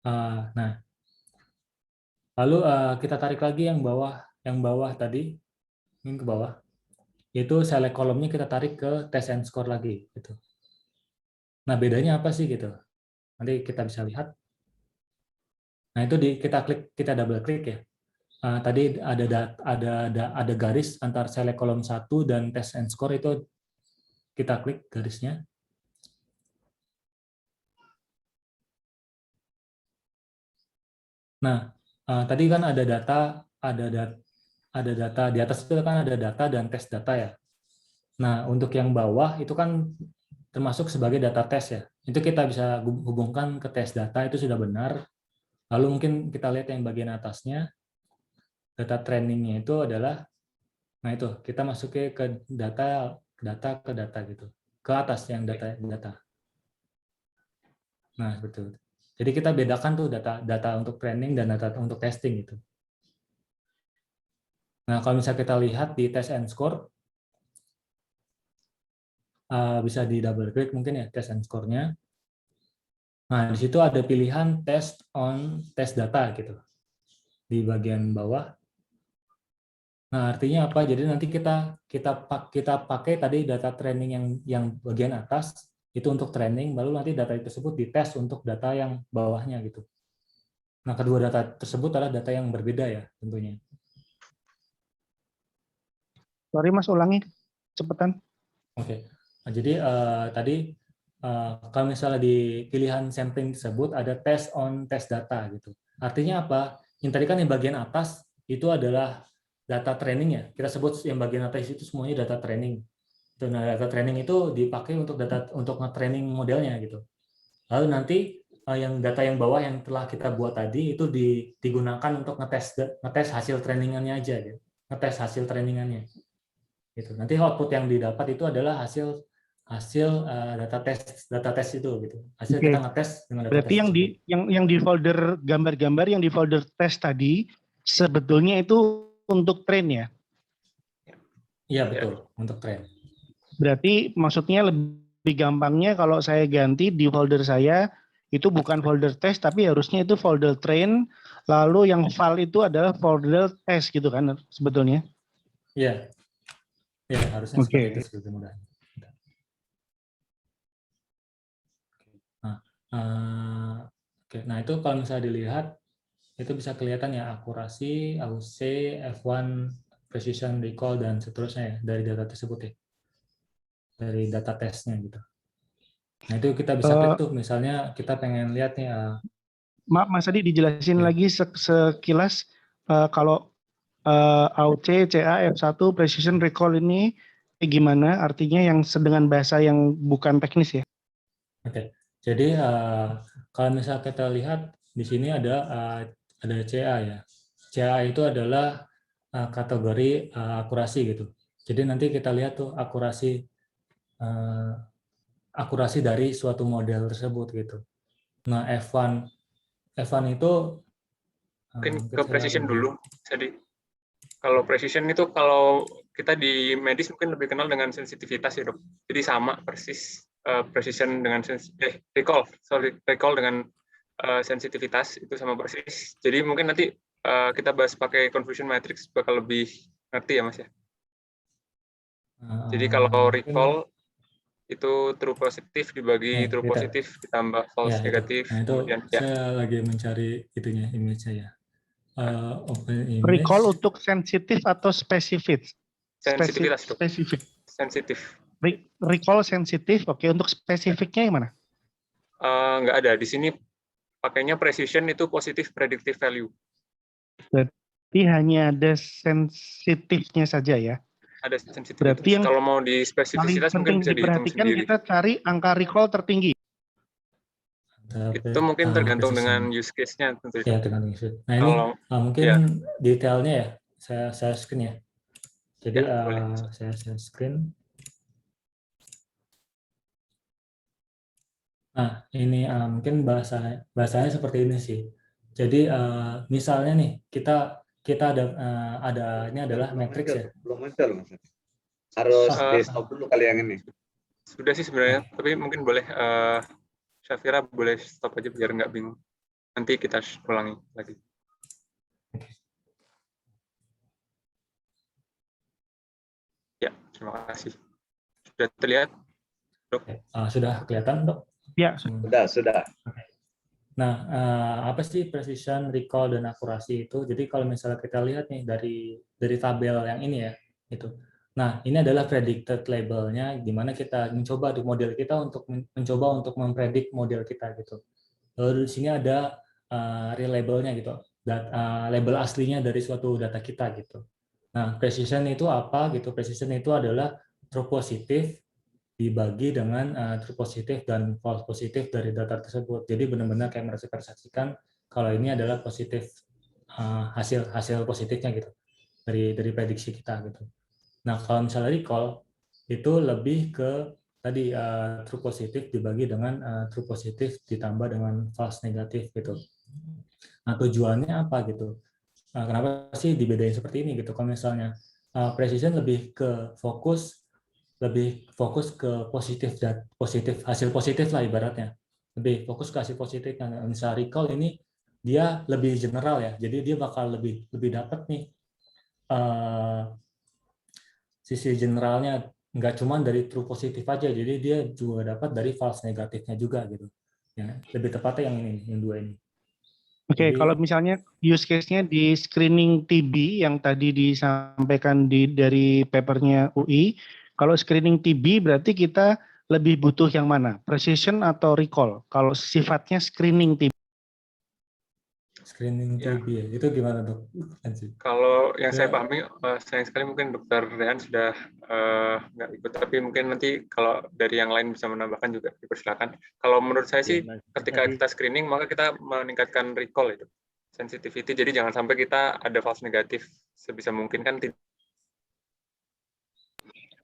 Nah, lalu kita tarik lagi yang bawah tadi, ini ke bawah, itu select kolomnya kita tarik ke test and score lagi. Gitu. Nah, bedanya apa sih gitu? Nanti kita bisa lihat. Nah, itu kita double klik ya. Tadi ada garis antar select kolom 1 dan test and score, itu kita klik garisnya. Nah, tadi kan ada data di atas itu kan ada data dan tes data ya. Nah, untuk yang bawah itu kan termasuk sebagai data tes ya. Itu kita bisa hubungkan ke tes data, itu sudah benar. Lalu mungkin kita lihat yang bagian atasnya, data trainingnya itu adalah, nah itu kita masuknya ke data gitu, ke atas yang data. Nah betul. Jadi kita bedakan tuh data untuk training dan data untuk testing gitu. Nah kalau misalnya kita lihat di test and score, bisa di double click mungkin ya test and score-nya. Nah, di situ ada pilihan test on test data gitu di bagian bawah. Nah, artinya apa? Jadi nanti kita pakai tadi data training yang bagian atas itu untuk training, lalu nanti data tersebut dites untuk data yang bawahnya gitu. Nah, kedua data tersebut adalah data yang berbeda ya tentunya. Sorry Mas, ulangi cepetan. Oke. Nah, jadi tadi kalau misalnya di pilihan sampling tersebut ada test on test data gitu. Artinya apa? Yang tadi kan yang bagian atas itu adalah data training ya. Kita sebut yang bagian atas itu semuanya data training. Nah, data training itu dipakai untuk nge-training modelnya gitu. Lalu nanti yang data yang bawah yang telah kita buat tadi itu digunakan untuk ngetes hasil trainingannya aja gitu. Ngetes hasil trainingannya. Gitu. Nanti output yang didapat itu adalah hasil data tes itu gitu. Hasil Oke. kita ngetes dengan data Berarti tes yang di folder gambar-gambar yang di folder tes tadi sebetulnya itu untuk train ya. Iya betul, untuk train. Berarti maksudnya lebih gampangnya kalau saya ganti di folder saya itu bukan folder test tapi harusnya itu folder train, lalu yang file itu adalah folder test gitu kan sebetulnya. Iya. Ya, harusnya seperti itu sebetulnya mudah. Nah, itu kalau misalnya dilihat itu bisa kelihatan ya akurasi, AUC, F1, precision, recall dan seterusnya ya dari data tersebut ya. Dari data testnya gitu. Nah, itu kita bisa klik tuh misalnya kita pengen lihat nih Maaf Mas Adi dijelasin lagi sekilas kalau AUC, CA, F1, precision, recall ini gimana artinya yang dengan bahasa yang bukan teknis ya? Oke. Jadi kalau misalnya kita lihat di sini ada CA ya. CA itu adalah kategori akurasi gitu. Jadi nanti kita lihat tuh akurasi dari suatu model tersebut gitu. Nah, F1 itu mungkin ke precision dulu. Jadi kalau precision itu kalau kita di medis mungkin lebih kenal dengan sensitivitas ya dok. Jadi sama persis precision dengan recall dengan sensitivitas itu sama persis. Jadi mungkin nanti kita bahas pakai confusion matrix bakal lebih ngerti ya mas ya. Jadi kalau recall itu true positif dibagi true positif ditambah false negatif. Nah, itu kemudian saya lagi mencari itunya image saya. Recall untuk sensitif atau spesifik? Sensitivitas dok. Spesifik. Sensitif. Recall sensitif, oke. Untuk spesifiknya yang mana? Nggak ada. Di sini pakainya precision itu positif predictive value. Berarti hanya ada sensitifnya saja ya? Ada sensitivitas. Berarti yang kalau mau di spesifisitas mungkin bisa dihitung sendiri. Kita cari angka recall tertinggi. Itu mungkin tergantung dengan use case-nya tentu. Ya, tergantung use case. Nah, ini mungkin detailnya ya. Saya screen ya. Jadi saya screen. Nah, ini mungkin bahasanya seperti ini sih. Jadi misalnya nih kita ada ini adalah matrix ya. Belum muncul Mas. Harus di stop dulu kali yang ini. Sudah sih sebenarnya, tapi mungkin boleh Syafira boleh stop aja biar nggak bingung. Nanti kita ulangi lagi. Ya, terima kasih. Sudah terlihat, Dok? Sudah kelihatan, Dok? Ya, sudah. Nah, apa sih precision, recall, dan akurasi itu? Jadi kalau misalnya kita lihat nih dari tabel yang ini ya, itu. Nah, ini adalah predicted labelnya, di mana kita mencoba di model kita untuk mempredik model kita gitu. Lalu di sini ada real labelnya gitu, label aslinya dari suatu data kita gitu. Nah, precision itu apa gitu? Precision itu adalah true positif dibagi dengan true positif dan false positif dari data tersebut. Jadi benar-benar kayak merepresentasikan kalau ini adalah positif, hasil positifnya gitu dari prediksi kita gitu. Nah kalau misalnya recall itu lebih ke tadi true positif dibagi dengan true positif ditambah dengan false negatif gitu. Nah tujuannya apa gitu? Kenapa sih dibedain seperti ini gitu? Kalau misalnya precision lebih fokus ke positif hasil positif lah ibaratnya, lebih fokus ke hasil positif. Nah misalnya recall ini dia lebih general ya, jadi dia bakal lebih dapat nih sisi generalnya, nggak cuma dari true positif aja, jadi dia juga dapat dari false negatifnya juga gitu ya. Lebih tepatnya yang ini, yang dua ini. Oke, Jadi kalau misalnya use case-nya di screening TB yang tadi disampaikan dari papernya UI, kalau screening TB berarti kita lebih butuh yang mana? Precision atau recall? Kalau sifatnya screening TB. screening Ya. TB ya, itu gimana dok? Kalau yang Ya. saya pahami, sayang sekali mungkin Dokter Rehan sudah nggak ikut, tapi mungkin nanti kalau dari yang lain bisa menambahkan juga dipersilakan. Kalau menurut saya sih, ketika kita screening maka kita meningkatkan recall itu, sensitivity. Jadi jangan sampai kita ada false negatif sebisa mungkin kan.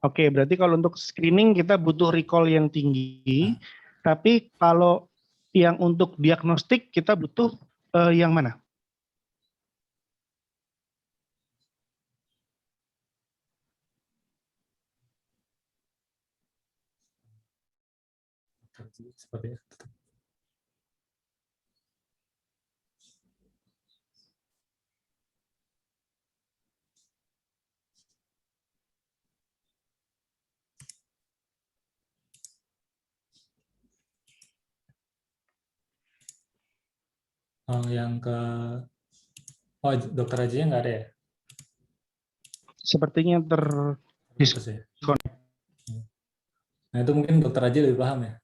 Oke, berarti kalau untuk screening kita butuh recall yang tinggi, tapi kalau yang untuk diagnostik kita butuh yang mana? Seperti itu. Yang ke dokter aja nggak ada ya? Sepertinya Putus ya? Nah itu mungkin dokter aja lebih paham ya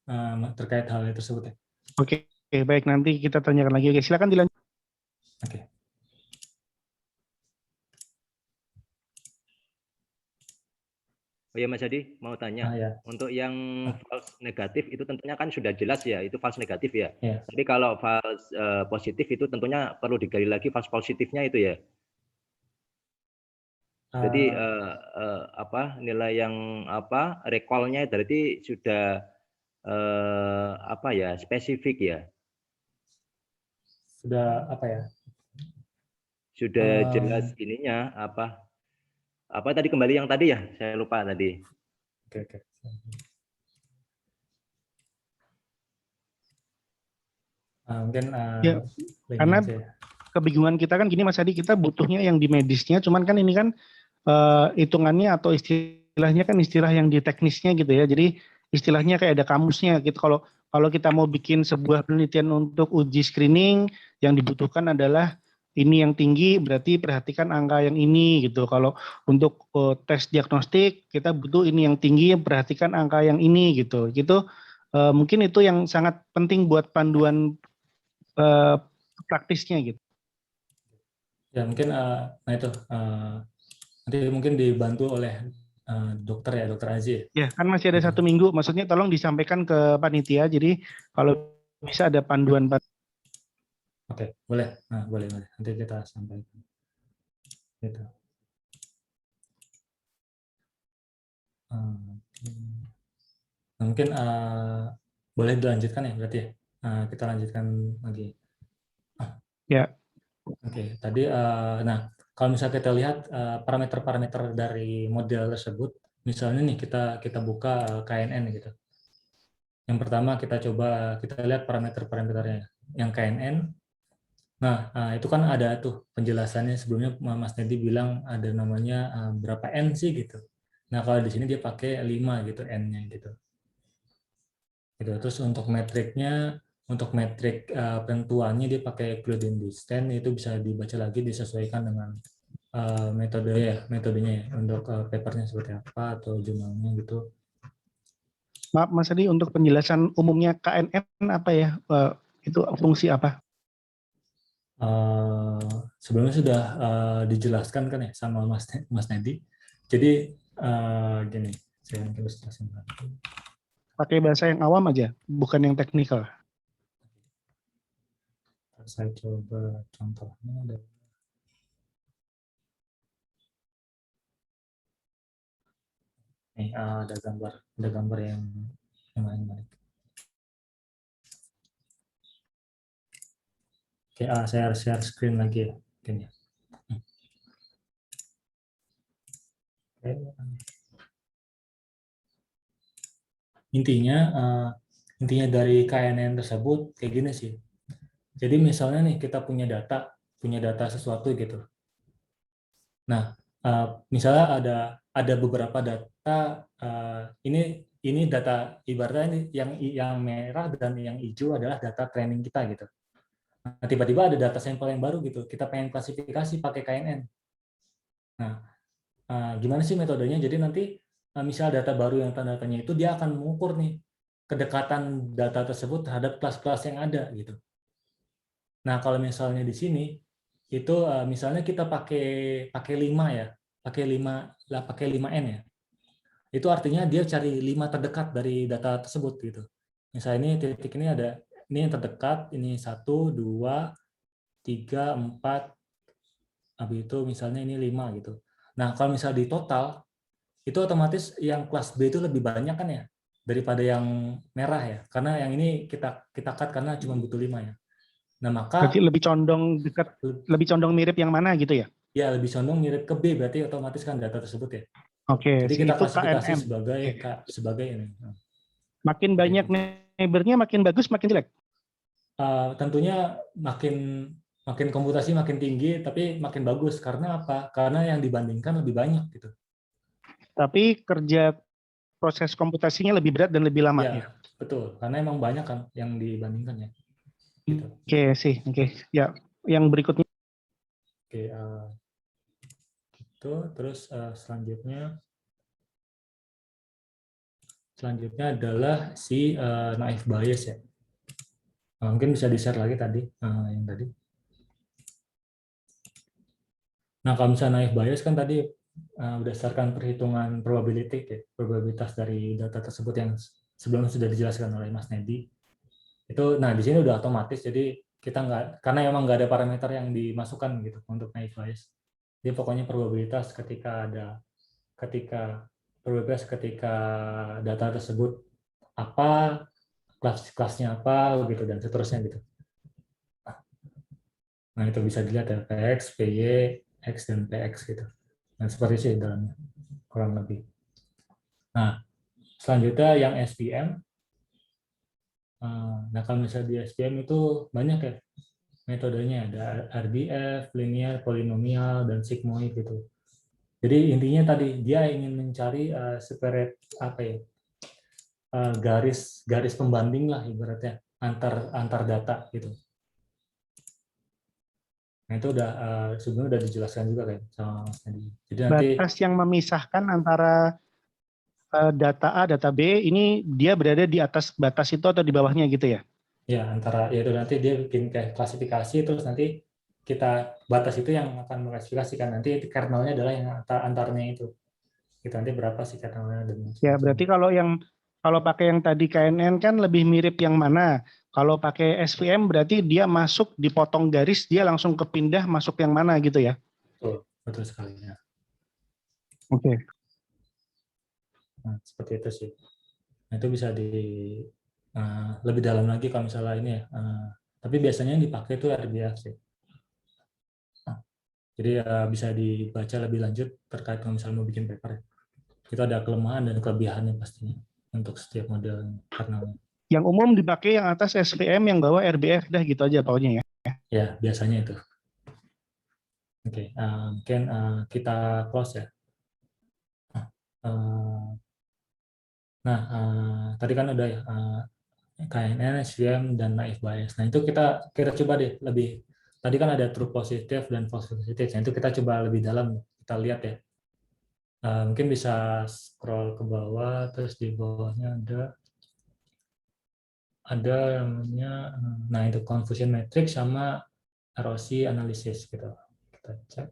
terkait hal tersebut ya. Oke, baik, nanti kita tanyakan lagi. Oke, silakan dilanjut. Oke. Oh ya Mas Adi, mau tanya. Ya. Untuk yang false negatif itu tentunya kan sudah jelas ya, itu false negatif ya. Ya. Tapi kalau false positif itu tentunya perlu digali lagi false positifnya itu ya. Jadi nilai yang recall-nya berarti sudah spesifik ya. Sudah apa ya? Sudah jelas ininya apa tadi kembali yang tadi ya, saya lupa tadi. Oke. Mungkin ya, karena kebingungan kita kan gini Mas Adi, kita butuhnya yang di medisnya, cuman kan ini kan hitungannya atau istilahnya kan istilah yang di teknisnya gitu ya. Jadi istilahnya kayak ada kamusnya gitu. Kalau kita mau bikin sebuah penelitian untuk uji screening, yang dibutuhkan adalah ini yang tinggi, berarti perhatikan angka yang ini gitu. Kalau untuk tes diagnostik, kita butuh ini yang tinggi, perhatikan angka yang ini gitu. Gitu mungkin itu yang sangat penting buat panduan praktisnya gitu. Ya mungkin nah itu nanti mungkin dibantu oleh dokter ya, dokter Aziz. Ya kan masih ada 1 minggu, maksudnya tolong disampaikan ke panitia. Jadi kalau bisa ada panduan. Oke, boleh. Nah, boleh. Nanti kita sampaikan. Gitu. Nah, mungkin boleh dilanjutkan ya berarti ya. Kita lanjutkan lagi. Ya. Oke, tadi nah kalau misalnya kita lihat parameter-parameter dari model tersebut, misalnya nih kita buka KNN gitu. Yang pertama kita lihat parameter-parameternya. Yang KNN, nah itu kan ada tuh penjelasannya sebelumnya Mas Nedi bilang ada namanya berapa N sih gitu. Nah kalau di sini dia pakai 5 gitu N-nya gitu. Terus untuk metriknya, untuk metrik penentuannya dia pakai Euclidean distance, itu bisa dibaca lagi disesuaikan dengan metodenya ya, untuk papernya seperti apa atau jurnalnya gitu. Maaf Mas Adi, untuk penjelasan umumnya KNN apa ya? Itu fungsi apa? Sebelumnya sudah dijelaskan kan ya sama Mas Nedi. Jadi gini, saya terus jelasin lagi. Pakai bahasa yang awam aja, bukan yang teknikal. Saya coba contohnya. Nih, ada gambar yang lain. Oke, saya share screen lagi ya, mungkin ya. Oke. Intinya dari KNN tersebut kayak gini sih. Jadi misalnya nih kita punya data sesuatu gitu. Nah, misalnya ada beberapa data, ini data ibaratnya ini yang merah dan yang hijau adalah data training kita gitu. Nah, tiba-tiba ada data sampel yang baru gitu. Kita pengen klasifikasi pakai KNN. Nah, gimana sih metodenya? Jadi nanti misal data baru yang tanda-tanya itu dia akan mengukur nih kedekatan data tersebut terhadap kelas-kelas yang ada gitu. Nah, kalau misalnya di sini itu misalnya kita pakai 5 ya, pakai 5N ya. Itu artinya dia cari 5 terdekat dari data tersebut gitu. Misalnya ini titik ini ada ini yang terdekat, ini 1 2 3 4, habis itu misalnya ini 5 gitu. Nah, kalau misalnya di total itu otomatis yang kelas B itu lebih banyak kan ya daripada yang merah ya. Karena yang ini kita cut karena cuma butuh 5 ya. Nah, maka Berarti lebih condong mirip yang mana gitu ya? ya lebih condong mirip ke B, berarti otomatis kan data tersebut ya. Oke, Jadi kita itu klasifikasi KNN. sebagai ini. Makin banyak neighbor-nya makin bagus, makin jelek. Tentunya makin komputasi makin tinggi, tapi makin bagus. Karena apa? Karena yang dibandingkan lebih banyak gitu. Tapi kerja proses komputasinya lebih berat dan lebih lama ya. Betul. Karena emang banyak kan yang dibandingkan ya. Gitu. Oke sih, oke. Ya, yang berikutnya. Oke, gitu. Terus selanjutnya adalah si naive bias ya. Mungkin bisa di-share lagi tadi yang tadi. Nah, kalau misalnya naive bias kan tadi berdasarkan perhitungan probabilitas dari data tersebut yang sebelumnya sudah dijelaskan oleh Mas Nedi. Itu, nah di sini udah otomatis, jadi kita karena emang nggak ada parameter yang dimasukkan gitu untuk naive bias. Jadi pokoknya probabilitas ketika data tersebut apa, kelasnya apa, gitu dan seterusnya gitu. Nah itu bisa dilihat ya PX, PY, X dan PX gitu. Nah seperti itu dalamnya kurang lebih. Nah selanjutnya yang SPM. Nah kalau misalnya di SPM itu banyak ya metodenya, ada RDF, linear, polinomial, dan sigmoid gitu. Jadi intinya tadi dia ingin mencari separate garis pembanding lah ibaratnya antar data gitu. Nah itu sebenarnya udah dijelaskan juga kan sama Mas Nadi. Jadi nanti Batas yang memisahkan antara data A, data B, ini dia berada di atas batas itu atau di bawahnya gitu ya? ya yaitu nanti dia bikin kayak klasifikasi, terus nanti kita batas itu yang akan mengklasifikasikan, nanti kernelnya adalah yang antarnya itu. Kita nanti berapa sih kernelnya dan Ya, berarti kalau pakai yang tadi KNN kan lebih mirip yang mana? Kalau pakai SVM berarti dia masuk dipotong garis, dia langsung kepindah masuk yang mana gitu ya? betul sekali ya. Oke. Nah, seperti itu sih. Nah, itu bisa lebih dalam lagi kalau misalnya ini ya. Tapi biasanya yang dipakai itu RBF sih. Jadi bisa dibaca lebih lanjut terkait kalau misalnya mau bikin paper. Itu ada kelemahan dan kelebihannya pastinya untuk setiap model kernelnya. Yang umum dipakai yang atas SVM, yang bawah RBF, dah gitu aja pokoknya ya. Ya, biasanya itu. Oke, mungkin kita close ya. Nah, tadi kan udah ya KNN, SVM, dan naive bias. Nah, itu kita coba deh lebih. Tadi kan ada true positif dan false positif. Nah, itu kita coba lebih dalam. Kita lihat ya. Mungkin bisa scroll ke bawah, terus di bawahnya ada namanya, nah itu confusion matrix sama erosi analisis gitu. Kita cek.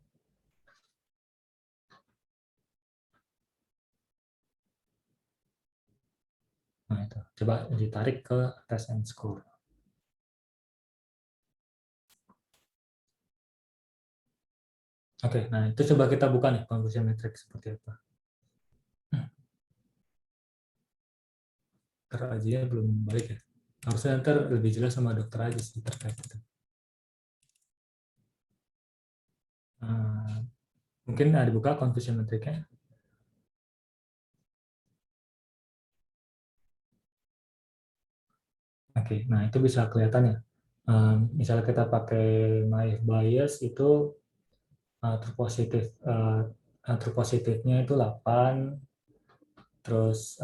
Nah itu, coba ditarik ke test and score. Oke, nah itu coba kita buka nih confusion matrix seperti apa. Dokter Aji ya belum balik ya. Harusnya ntar lebih jelas sama dokter Aji sih terkait itu. Mungkin dibuka confusion matrix-nya. Oke, nah itu bisa kelihatan ya. Misalnya kita pakai naive bias itu true positif, true positifnya itu 8, terus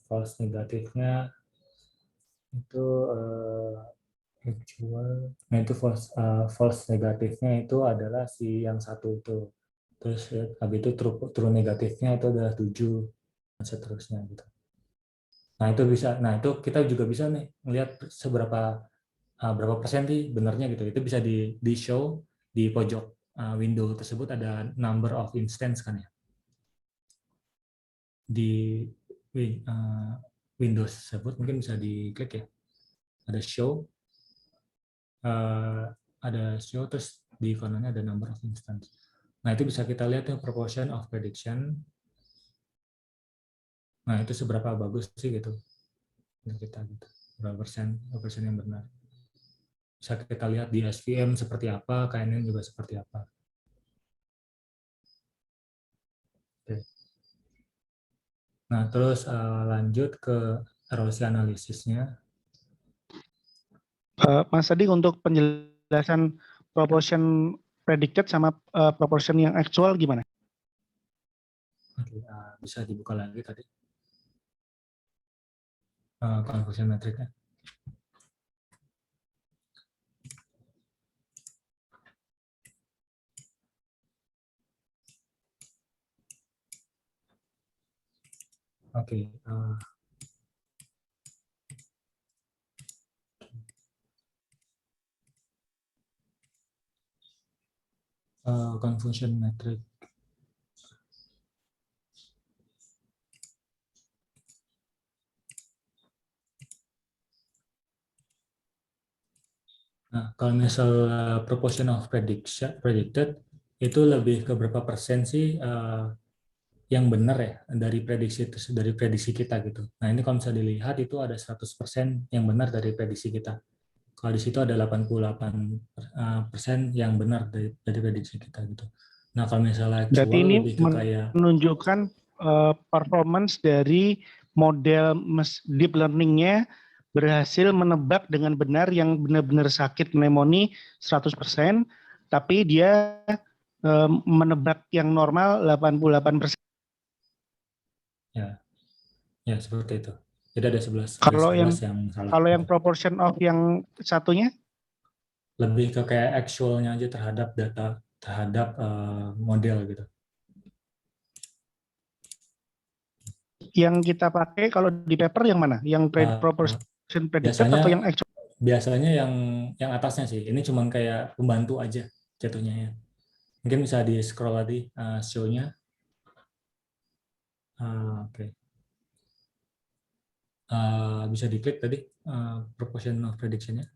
false negatifnya itu actual. Nah itu false negatifnya itu adalah si yang satu itu. Terus habis itu true negatifnya itu adalah 7 dan seterusnya gitu. Nah itu bisa, nah itu kita juga bisa nih melihat berapa persen sih benarnya gitu. Itu bisa di show di pojok window tersebut ada number of instance kan ya. Di Windows tersebut mungkin bisa diklik ya. Ada show, terus di kanannya ada number of instance. Nah itu bisa kita lihat yang proportion of prediction. Nah itu seberapa bagus sih gitu untuk kita gitu. Berapa persen yang benar. Bisa kita lihat di SVM seperti apa, KNN juga seperti apa. Oke. Nah terus lanjut ke erosi analisisnya. Mas Adi, untuk penjelasan proportion predicted sama proportion yang actual gimana? Oke, bisa dibuka lagi tadi confusion matrix-nya. Oke, confusion matrix. Nah, kalau misal proportion of predicted itu lebih ke berapa persen sih yang benar ya dari prediksi kita gitu. Nah, ini kalau misalnya dilihat itu ada 100% yang benar dari prediksi kita. Kalau di situ ada 88% yang benar dari prediksi kita gitu. Nah, kalau misalnya Berarti actual ini lebih ke kayak menunjukkan performance dari model deep learning-nya berhasil menebak dengan benar yang benar-benar sakit pneumonia 100%, tapi dia menebak yang normal 88%. ya seperti itu. Jadi ada 11 Kalau yang salah. Kalau yang proportion of yang satunya? Lebih ke kayak actualnya aja terhadap model gitu. Yang kita pakai kalau di paper yang mana? Yang proportion predicted atau yang actual? Biasanya yang atasnya sih. Ini cuman kayak pembantu aja jatuhnya ya. Mungkin bisa di scroll tadi show-nya. Oke. Bisa diklik tadi proportion of prediction-nya.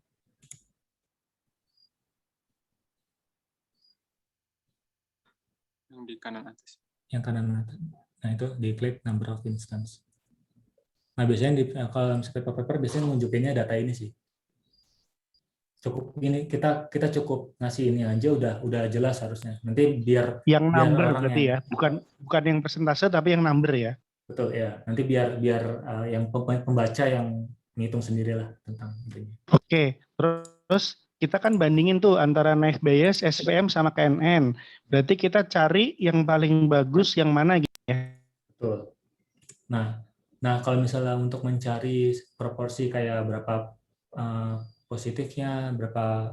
Yang di kanan atas. Yang kanan atas. Nah itu diklik number of instance. Nah biasanya kalau paper biasanya nunjukinnya data ini sih. Cukup ini kita cukup ngasih ini aja udah jelas harusnya. Nanti biar number orang berarti ya, bukan yang persentase tapi yang number ya. Betul ya. Nanti biar yang pembaca yang menghitung sendirilah tentang intinya. Oke, terus kita kan bandingin tuh antara naive bias, SVM sama KNN. Berarti kita cari yang paling bagus yang mana gitu ya. Betul. Nah kalau misalnya untuk mencari proporsi kayak berapa positifnya, berapa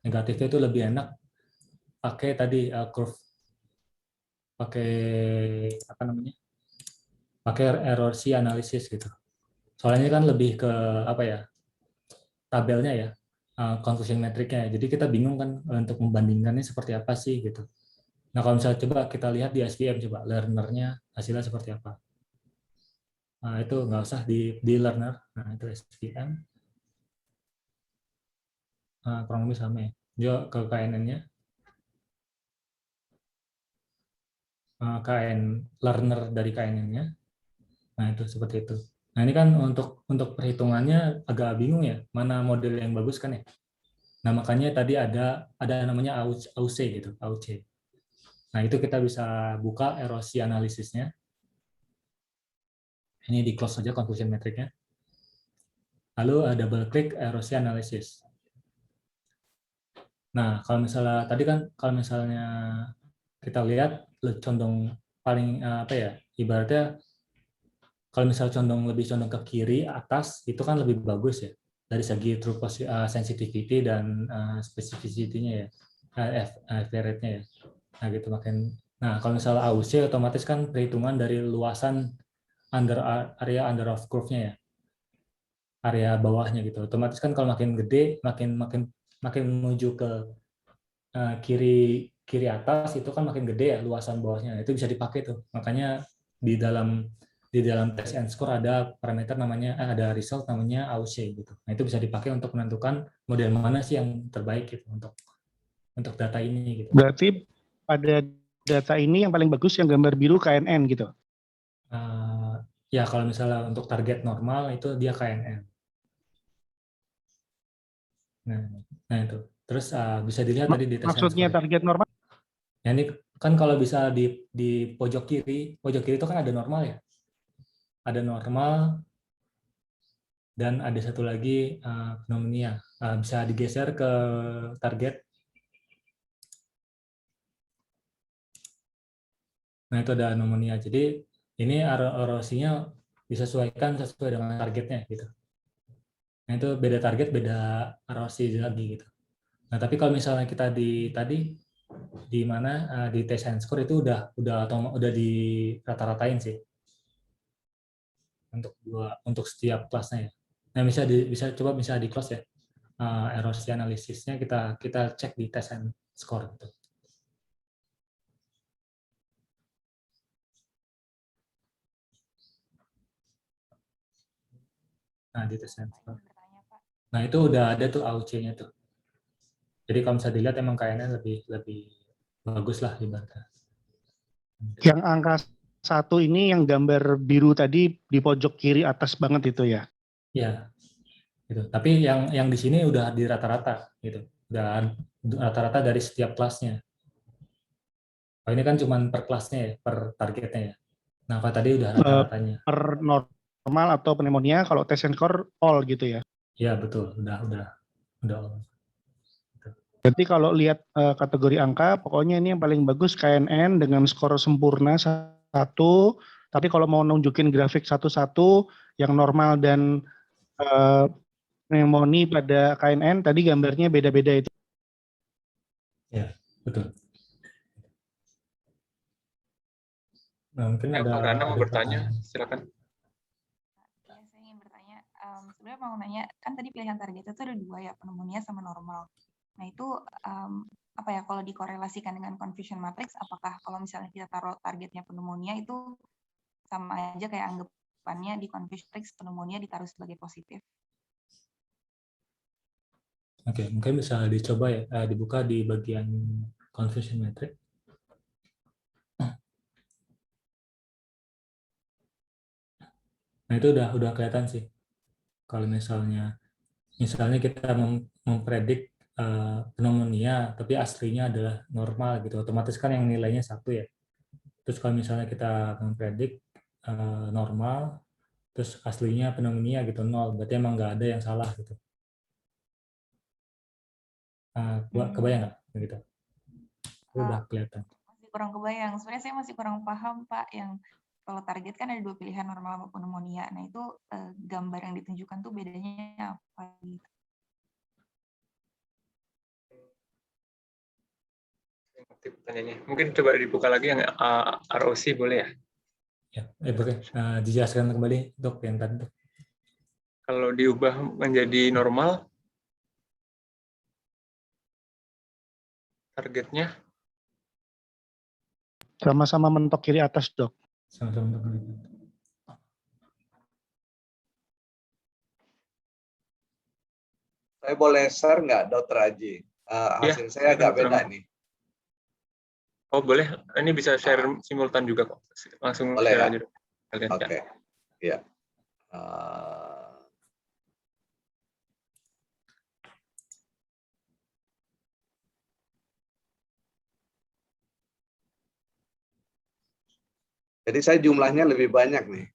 negatifnya itu lebih enak pakai tadi curve, pakai apa namanya? Pakai erosi analisis gitu. Soalnya kan lebih ke apa ya? Tabelnya ya, confusion metricnya. Jadi kita bingung kan untuk membandingkannya seperti apa sih gitu. Nah kalau misalnya coba kita lihat di SVM coba learner-nya hasilnya seperti apa. Nah itu nggak usah di learner. Nah itu SVM. Kurang lebih sama ya. Dia ke KNN-nya. KN learner dari KNN-nya. Nah, itu seperti itu. Nah, ini kan untuk perhitungannya agak bingung ya, mana model yang bagus kan ya. Nah, makanya tadi ada namanya AUC gitu, AUC. Nah, itu kita bisa buka erosi analisisnya. Ini di close saja confusion metricnya. Lalu double klik erosi analisis. Nah, kalau misalnya tadi kan kalau misalnya kita lihat condong paling apa ya, ibaratnya kalau misalnya lebih condong ke kiri atas itu kan lebih bagus ya dari segi true sensitivity dan specificity-nya ya, FP rate-nya ya. Nah, gitu makin. Nah, kalau misalnya AUC otomatis kan perhitungan dari luasan area under of curve-nya ya. Area bawahnya gitu. Otomatis kan kalau makin gede, makin menuju ke kiri atas itu kan makin gede ya luasan bawahnya. Itu bisa dipakai tuh. Makanya di dalam test and score ada parameter namanya ada result namanya AUC gitu. Nah, itu bisa dipakai untuk menentukan model mana sih yang terbaik gitu untuk data ini gitu. Berarti pada data ini yang paling bagus yang gambar biru KNN gitu. Ya kalau misalnya untuk target normal itu dia KNN. Nah itu. Terus bisa dilihat tadi di test and Maksudnya score. target normal? Ya, ini kan kalau bisa di pojok kiri itu kan ada normal ya. Ada normal dan ada satu lagi pneumonia. Bisa digeser ke target. Nah, itu ada pneumonia. Jadi ini erosinya disesuaikan sesuai dengan targetnya gitu. Nah, itu beda target, beda erosi lagi gitu. Nah, tapi kalau misalnya kita di mana di test and score itu udah di rata-ratain sih untuk setiap kelasnya ya. Nah, bisa coba di close ya. Erosi analisisnya kita cek di test and score gitu. Nah, di test and score. Nah, itu udah ada tuh AUC-nya tuh. Jadi kalau misalnya dilihat emang kayaknya lebih bagus lah ibaratnya. Yang angka 1 ini yang gambar biru tadi di pojok kiri atas banget itu ya? Ya, gitu. Tapi yang di sini udah di rata-rata gitu. Udah rata-rata dari setiap kelasnya. Oh, ini kan cuma per kelasnya ya, per targetnya ya. Nah, kalau tadi udah rata-ratanya. Per normal atau pneumonia, kalau test and score all gitu ya? Ya, betul. Udah all. Berarti kalau lihat kategori angka, pokoknya ini yang paling bagus KNN dengan skor sempurna 1. Tapi kalau mau nunjukin grafik satu-satu yang normal dan pneumonia pada KNN, tadi gambarnya beda-beda itu. Ya, betul. Nah, mungkin Pak Rana mau bertanya, pertanyaan. silakan. Ya, saya ingin bertanya. Sebenarnya mau nanya, kan tadi pilihan target itu ada 2 ya, pneumonia sama normal. Nah itu apa ya, kalau dikorelasikan dengan confusion matrix, apakah kalau misalnya kita taruh targetnya pneumonia itu sama aja kayak anggapannya di confusion matrix pneumonia ditaruh sebagai positif? Oke, mungkin bisa dicoba ya, dibuka di bagian confusion matrix. Nah, itu udah kelihatan sih. Kalau misalnya kita mempredik pneumonia, tapi aslinya adalah normal gitu, otomatis kan yang nilainya 1 ya. Terus kalau misalnya kita mempredik normal, terus aslinya pneumonia gitu 0, berarti emang nggak ada yang salah gitu. Kebayang nggak gitu? Udah kelihatan. Masih kurang kebayang. Sebenarnya saya masih kurang paham, Pak, yang kalau target kan ada 2 pilihan, normal sama pneumonia. Nah itu gambar yang ditunjukkan tuh bedanya apa gitu? Pertanyaannya. Mungkin coba dibuka lagi yang ROC boleh ya? Ya, boleh. Dijelaskan kembali, Dok, yang tadi. Kalau diubah menjadi normal, targetnya? Sama-sama mentok kiri atas, Dok. Sama-sama mentok kiri. Saya boleh share nggak, Dr. Aji? Hasil saya agak beda nih. Oh boleh, ini bisa share simultan juga kok. Langsung Boleh share ya? aja. Kalian, ya. Oke. Iya. Jadi saya jumlahnya lebih banyak nih.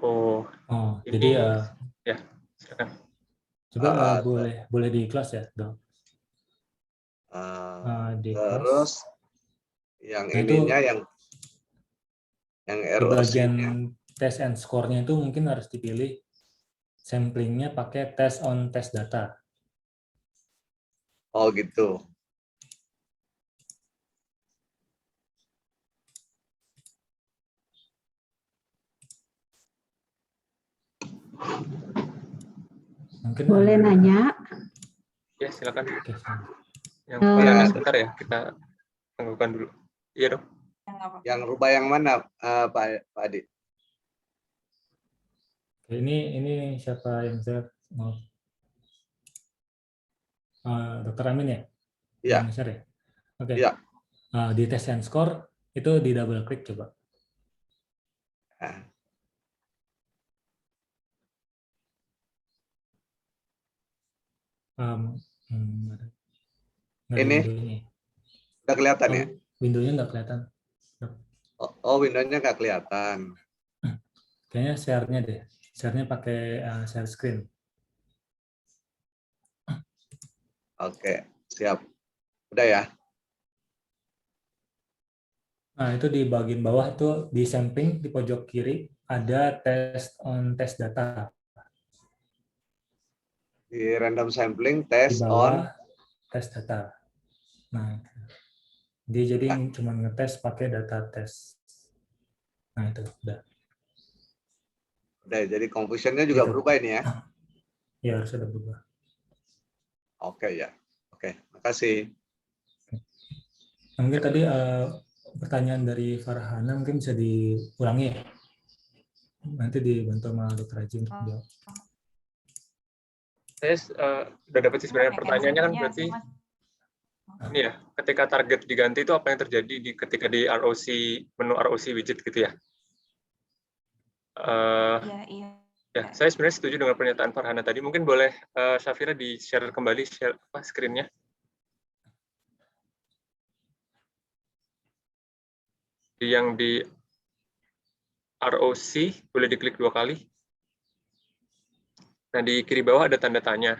Oh, ini, jadi ya, silakan. coba boleh di kelas ya, dong. Di kelas. Terus yang Nah, ininya yang di ROC-nya. bagian test and score-nya itu mungkin harus dipilih samplingnya pakai test on test data. Oh gitu. Mungkin Boleh nanya? Ya, silakan. Oke, Yang kalian sebentar ya, kita tangguhkan dulu. Iya dong. Yang rubah yang mana, Pak Adi? ini siapa yang saya mau? Dr. Amin ya? Iya. Ya? Oke. Iya. Di test and score itu di double klik coba. Ini udah kelihatan ya? Window-nya nggak kelihatan. Oh, window-nya nggak kelihatan. Kayaknya share-nya deh. Share-nya pakai share screen. Oke, siap. Udah ya? Nah, itu di bagian bawah itu di sampling di pojok kiri ada test on test data. Di random sampling, Di test bawah on test data. Nah, dia jadi cuma ngetes pakai data tes. Nah, itu udah. Udah, jadi confusion-nya juga Gitu. berubah ini ya? Ya, harus ada berubah. Oke ya. Oke, makasih. Mungkin tadi pertanyaan dari Farhana mungkin bisa diulangi ya. Nanti dibantu sama Dr. Haji untuk jawab. Saya udah dapat sih sebenarnya pertanyaannya kan berarti ini ya, ketika target diganti itu apa yang terjadi ketika di ROC, menu ROC widget gitu ya? Iya. Ya, saya sebenarnya setuju dengan pernyataan Farhana tadi. Mungkin boleh Syafira di-share kembali screen-nya. Yang di ROC boleh diklik 2 kali. Nah, di kiri bawah ada tanda tanya.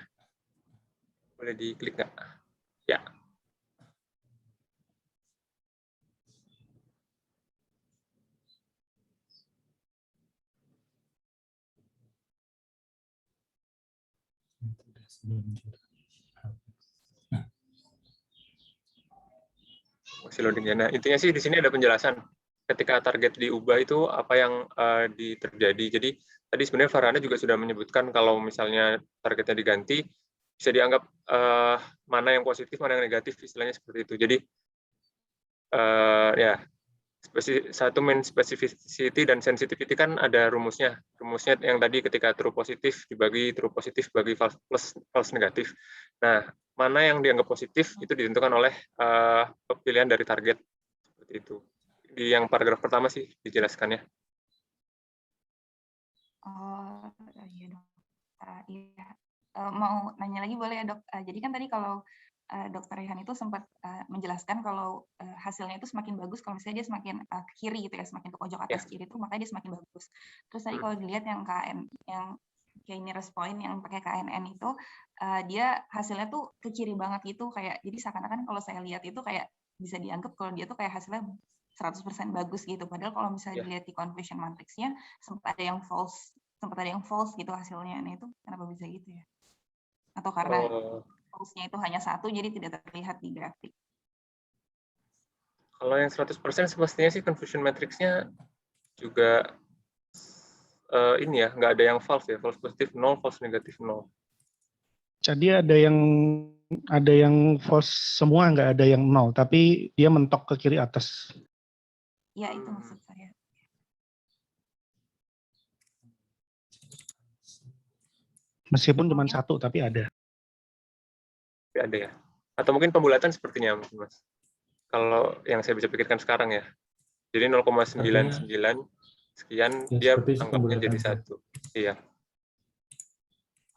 Boleh diklik nggak? Ya. Masih loading ya. Nah, intinya sih di sini ada penjelasan ketika target diubah itu apa yang terjadi. Jadi tadi sebenarnya Farhana juga sudah menyebutkan kalau misalnya targetnya diganti bisa dianggap mana yang positif, mana yang negatif, istilahnya seperti itu. Jadi ya satu main specificity dan sensitivity kan ada rumusnya. Rumusnya yang tadi ketika true positif dibagi true positif bagi false negatif. Nah, mana yang dianggap positif itu ditentukan oleh pilihan dari target seperti itu. Di yang paragraf pertama sih dijelaskannya. Oh iya dok. Iya. Mau nanya lagi boleh ya dok? Jadi kan tadi kalau Dr. Rehan itu sempat menjelaskan kalau hasilnya itu semakin bagus kalau misalnya dia semakin ke kiri gitu ya, semakin ke pojok atas kiri itu makanya dia semakin bagus. Terus tadi kalau dilihat yang KN yang kayak nearest point yang pakai KNN itu dia hasilnya tuh ke kiri banget gitu, kayak jadi seakan-akan kalau saya lihat itu kayak bisa dianggap kalau dia tuh kayak hasilnya 100% bagus gitu. Padahal kalau misalnya dilihat di confusion matrixnya sempat ada yang false gitu hasilnya. Nah itu kenapa bisa gitu ya? Atau karena false-nya itu hanya satu jadi tidak terlihat di grafik? Kalau yang 100% semestinya sih confusion matrix-nya juga ini ya, nggak ada yang false ya, false positif 0, false negatif 0. Jadi ada yang false semua, nggak ada yang 0, tapi dia mentok ke kiri atas. Ya itu maksud saya. Meskipun cuma satu, tapi ada. Ada ya. Atau mungkin pembulatan sepertinya, Mas. Kalau yang saya bisa pikirkan sekarang ya. Jadi 0,99 sekian Ya, dia seperti itu anggapnya jadi pembulatannya. 1. Iya.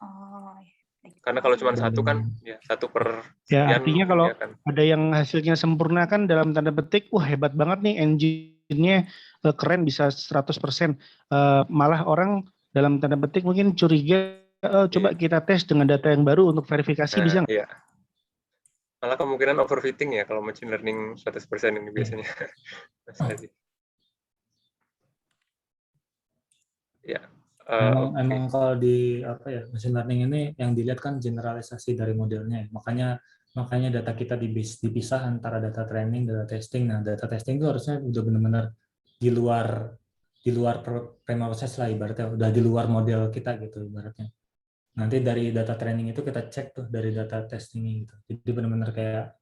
Oh, baik. Karena kalau cuma Makasih. 1 kan ya 1 per Ya, sekian artinya mungkin kalau dia akan ada yang hasilnya sempurna kan dalam tanda petik, wah hebat banget nih engine-nya keren bisa 100%. Malah orang dalam tanda petik mungkin curiga, coba Iya. kita tes dengan data yang baru untuk verifikasi bisa nggak? Iya. Malah kemungkinan overfitting ya kalau machine learning 100% ini biasanya. Mas Adi. Ya. Emang kalau di apa ya, machine learning ini yang dilihat kan generalisasi dari modelnya. Makanya data kita dipisah antara data training, data testing. Nah, data testing itu harusnya udah benar-benar di luar proses lah ibaratnya, udah di luar model kita gitu ibaratnya. Nanti dari data training itu kita cek tuh dari data testing gitu. Jadi benar-benar kayak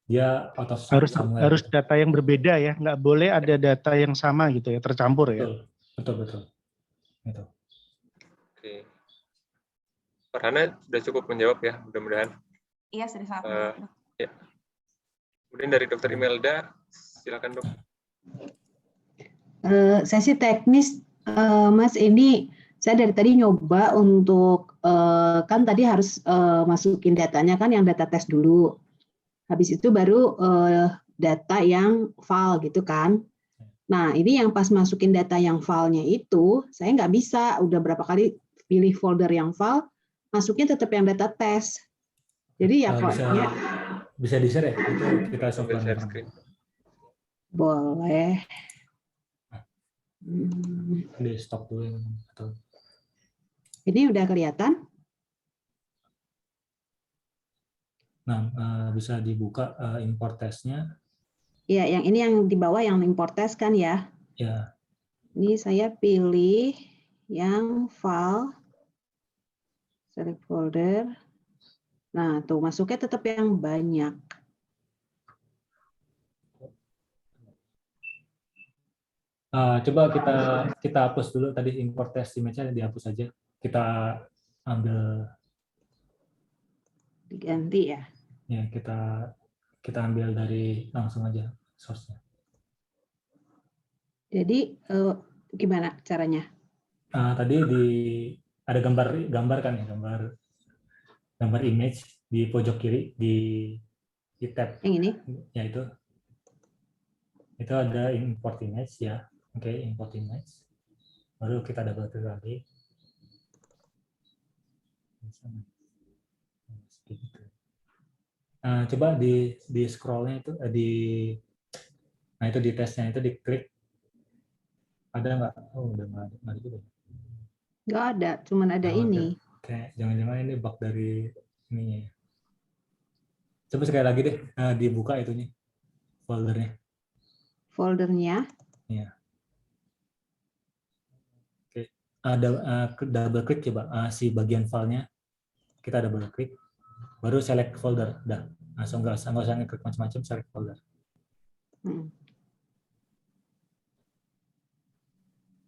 dia out of somewhere. Harus data yang berbeda ya, nggak boleh ada data yang sama gitu ya, tercampur ya. Betul. Gitu. Oke. Farhana sudah cukup menjawab ya, mudah-mudahan. Iya, sudah sangat menjawab, Dok. Ya. Kemudian dari Dr. Imelda, silakan Dok. Saya sih teknis, Mas, ini saya dari tadi nyoba untuk kan tadi harus masukin datanya kan yang data tes dulu. Habis itu baru data yang file gitu kan. Nah, ini yang pas masukin data yang filenya itu, saya nggak bisa. Udah berapa kali pilih folder yang file, masukin tetap yang data tes. Jadi ya bisa di-share ya? Itu kita Sambil share screen. boleh. Di stop dulu. Ini udah kelihatan? Nah, bisa dibuka import testnya. Ya, yang ini yang di bawah yang import test kan ya? Ya. Ini saya pilih yang file, select folder. Nah, tuh masuknya tetap yang banyak. Coba kita hapus dulu tadi import test image-nya, dihapus aja. Kita ambil, Diganti ya. ya kita ambil dari langsung aja source-nya. Jadi gimana caranya? Tadi ada gambar kan ya, gambar image di pojok kiri di tab. Yang ini? Ya itu ada import image ya. Oke, import image. Baru kita double klik lagi. Coba di scrollnya itu nah itu di tesnya itu diklik. Ada nggak? Oh, udah nggak ada juga. Nggak ada, cuman ada ini. Oke, jangan-jangan ini bug dari ininya ya. Coba sekali lagi deh, dibuka itunya, foldernya. Foldernya? Iya. Oke, ada double klik coba si bagian filenya. Kita double klik, baru select folder. Dah, langsung nggak usah ngeklik macam-macam, select folder.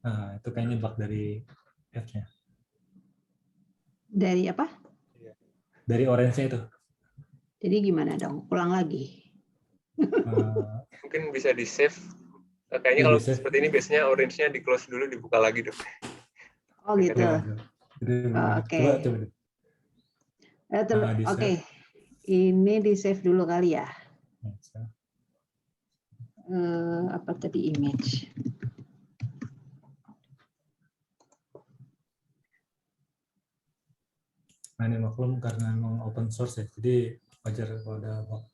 Nah, itu kayaknya bug dari F-nya. Dari apa? Dari orange-nya itu. Jadi gimana dong? Ulang lagi. Mungkin bisa di save. Kayaknya kalau seperti ini biasanya orange-nya di close dulu, dibuka lagi Dok. Oh gitu. Oke. Oke. Ini di save dulu kali ya. Apa tadi image? Nah, ini maklum karena memang open source ya, jadi wajar kalau ada bug.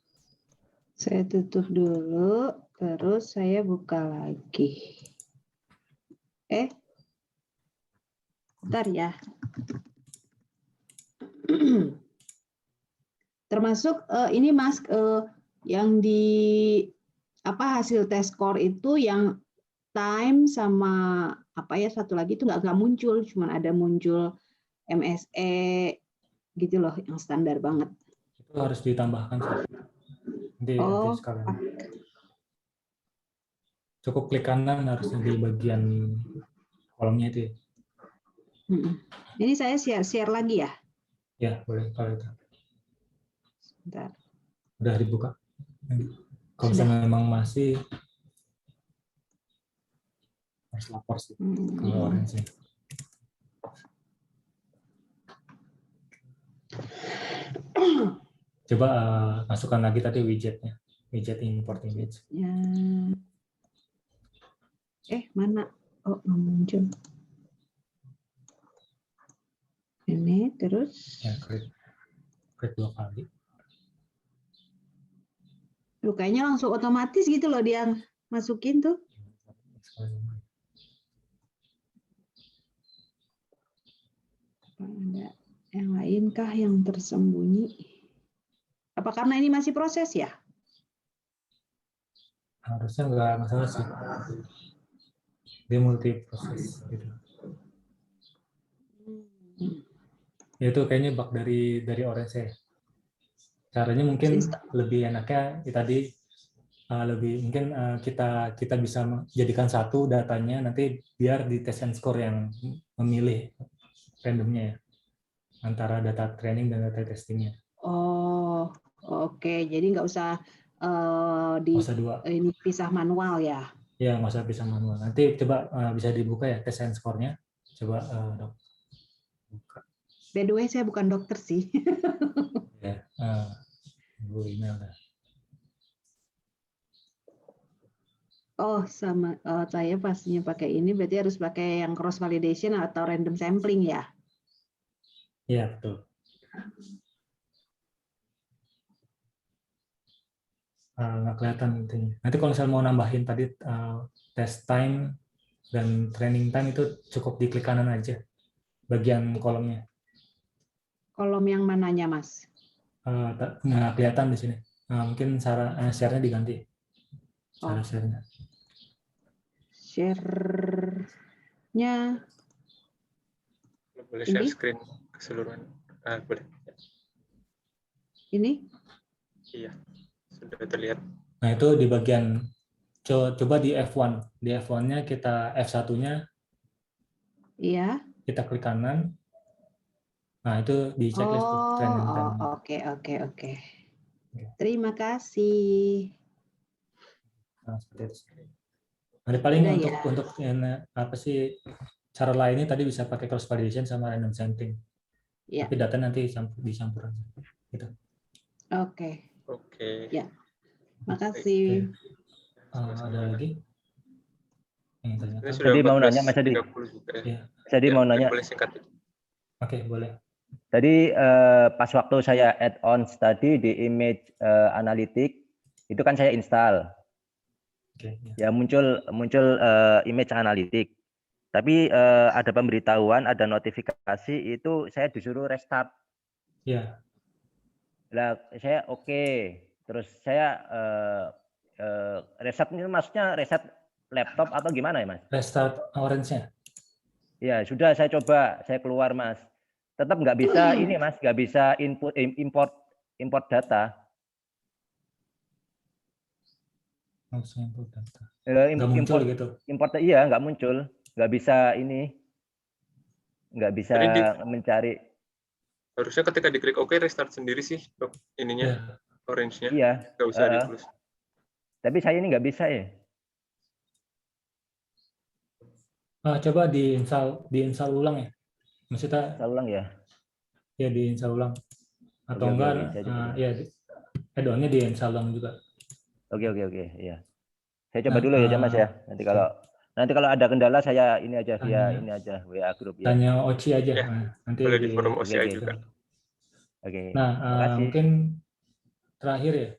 Saya tutup dulu, terus saya buka lagi. Bentar ya. Termasuk ini Mas, yang di hasil test score itu yang time sama satu lagi itu nggak muncul, cuman ada muncul MSE gitu loh, yang standar banget. Itu harus ditambahkan. Nanti sekalian. Cukup klik kanan harusnya di bagian kolomnya itu. Ini saya share lagi ya? Ya, boleh kalau itu. Bentar. Udah dibuka? Kalau misalnya memang masih harus lapor sih kalau orange. Coba masukkan lagi tadi widgetnya, widget import image. Ya. Mana? Oh, nggak muncul. Ini terus. Ya, klik 2 kali. Kayaknya langsung otomatis gitu loh dia masukin tuh. Ada yang lainkah yang tersembunyi? Apa karena ini masih proses ya? Harusnya nggak masalah sih. Dia multi proses gitu. Itu kayaknya bug dari Orange ya. Caranya mungkin lebih enaknya tadi lebih mungkin kita bisa jadikan satu datanya nanti biar di test and score yang memilih randomnya ya antara data training dan data testingnya. Oh, oke. Jadi nggak usah ini pisah manual ya? Ya, nggak usah pisah manual. Nanti coba bisa dibuka ya test and score-nya. Coba dok. Buka. By the way, saya bukan dokter sih. Ya, Bu email dah. Oh, sama saya pastinya pakai ini, berarti harus pakai yang cross validation atau random sampling ya? Iya, betul. Nggak kelihatan intinya. Nanti kalau misalnya mau nambahin tadi test time dan training time itu cukup di klik kanan aja, bagian kolomnya. Kolom yang mananya, Mas? Nggak kelihatan di sini. Mungkin share-nya diganti. Share-nya. Share-nya boleh share screen keseluruhan. Boleh. Ini? Iya, sudah terlihat. Nah, itu di bagian coba di F1. Di F1-nya kita F1-nya. Iya. Kita klik kanan. Nah, itu di checklist tuh training time. Oke. Terima kasih. Nah, seperti itu. Nah, paling untuk apa sih cara lainnya tadi bisa pakai cross validation sama random sampling. Ya. Tapi data nanti dicampur aja. Gitu. Oke. Ya. Makasih. Ada lagi? Tadi mau nanya Mas Adi. Ya. Tadi mau nanya. Boleh singkat. Oke, boleh. Tadi pas waktu saya add-ons tadi di image analytic itu kan saya install. Ya muncul image analytic. Tapi ada pemberitahuan, ada notifikasi itu saya disuruh restart. Ya. Lah saya oke. Terus saya reset ini maksudnya reset laptop atau gimana ya Mas? Restart Orange-nya. Ya sudah saya coba, saya keluar Mas. Tetap nggak bisa ini Mas, nggak bisa import data. Import data. Nggak muncul gitu. Import iya nggak muncul, nggak bisa ini, nggak bisa mencari. Harusnya ketika diklik OK restart sendiri sih dok ininya orange-nya. Iya. Nggak usah di close. Tapi saya ini nggak bisa ya. Coba diinstal ulang ya. Maksudnya ulang ya? Ya diinstal ulang. Atau enggak ya add-on-nya diinstal ulang juga. Oke, ya. Saya coba dulu ya Mas ya. Nanti kalau ada kendala saya ini aja via ini aja WA grup ya. Tanya Oci aja. Ya, nanti boleh di forum OCI juga. Oke. Nah, mungkin terakhir ya.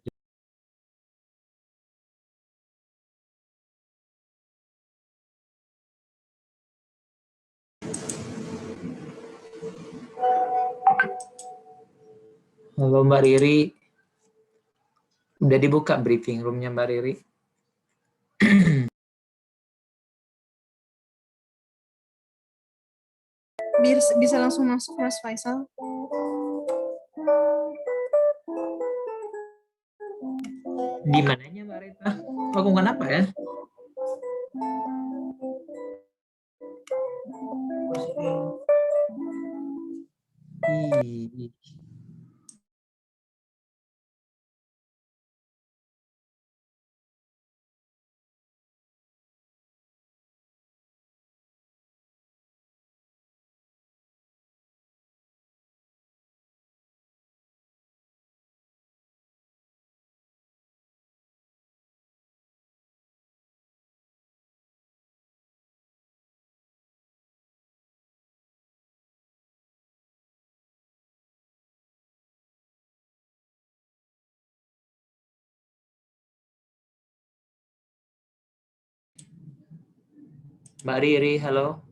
Halo Mbak Riri, udah dibuka briefing roomnya Mbak Riri? Bisa langsung masuk Mas Faisal. Di mananya Mbak Rita? Lakukan apa ya? Mbak Riri, halo.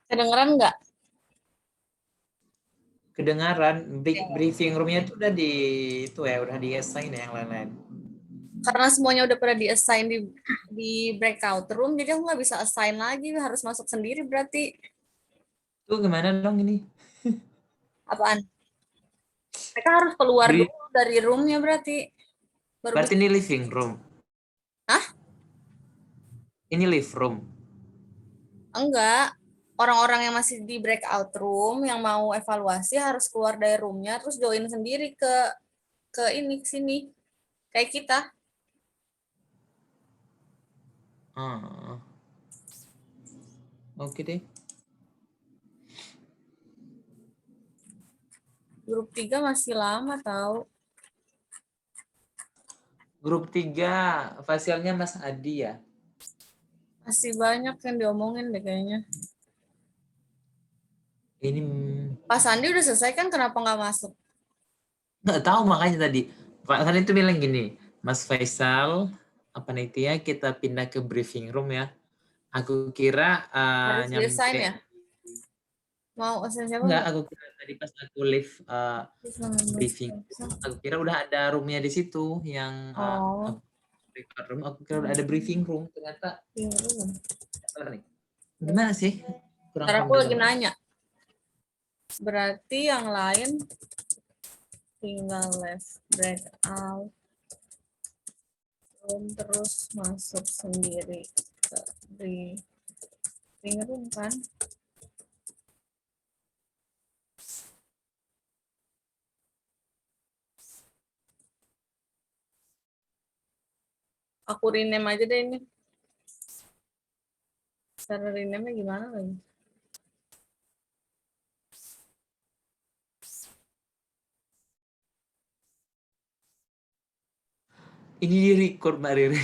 Kedengeran nggak? Kedengaran, briefing roomnya itu udah udah di-assign ya yang lain-lain. Karena semuanya udah pada di-assign di breakout room, jadi aku nggak bisa assign lagi, harus masuk sendiri berarti. Tuh gimana dong ini? Apaan? Mereka harus keluar dulu dari roomnya berarti. Berarti ini living room. Hah? Ini live room. Enggak. Orang-orang yang masih di breakout room yang mau evaluasi harus keluar dari roomnya terus join sendiri ke ini ke sini. Kayak kita. Oke deh. Grup 3 masih lama tahu. Grup 3, fasilnya Mas Adi ya? Masih banyak yang diomongin deh kayaknya. Ini Pak Sandi udah selesai kan, kenapa nggak masuk? nggak tahu makanya tadi. Pak Sandi itu bilang gini, Mas Faisal, panitia kita pindah ke briefing room ya. Aku kira Harus nyampe. resign ya? Mau asal siapa? Enggak, aku kira tadi pas aku live briefing, aku kira udah ada roomnya di situ yang record room. Aku kira udah ada briefing room, ternyata gimana sih? Kurang Ntar paham aku juga. lagi nanya. Berarti yang lain tinggal left breakout room terus masuk sendiri ke briefing room kan? Aku rename aja deh ini. Cara rename-nya gimana lagi? Ini di record Mbak Riri.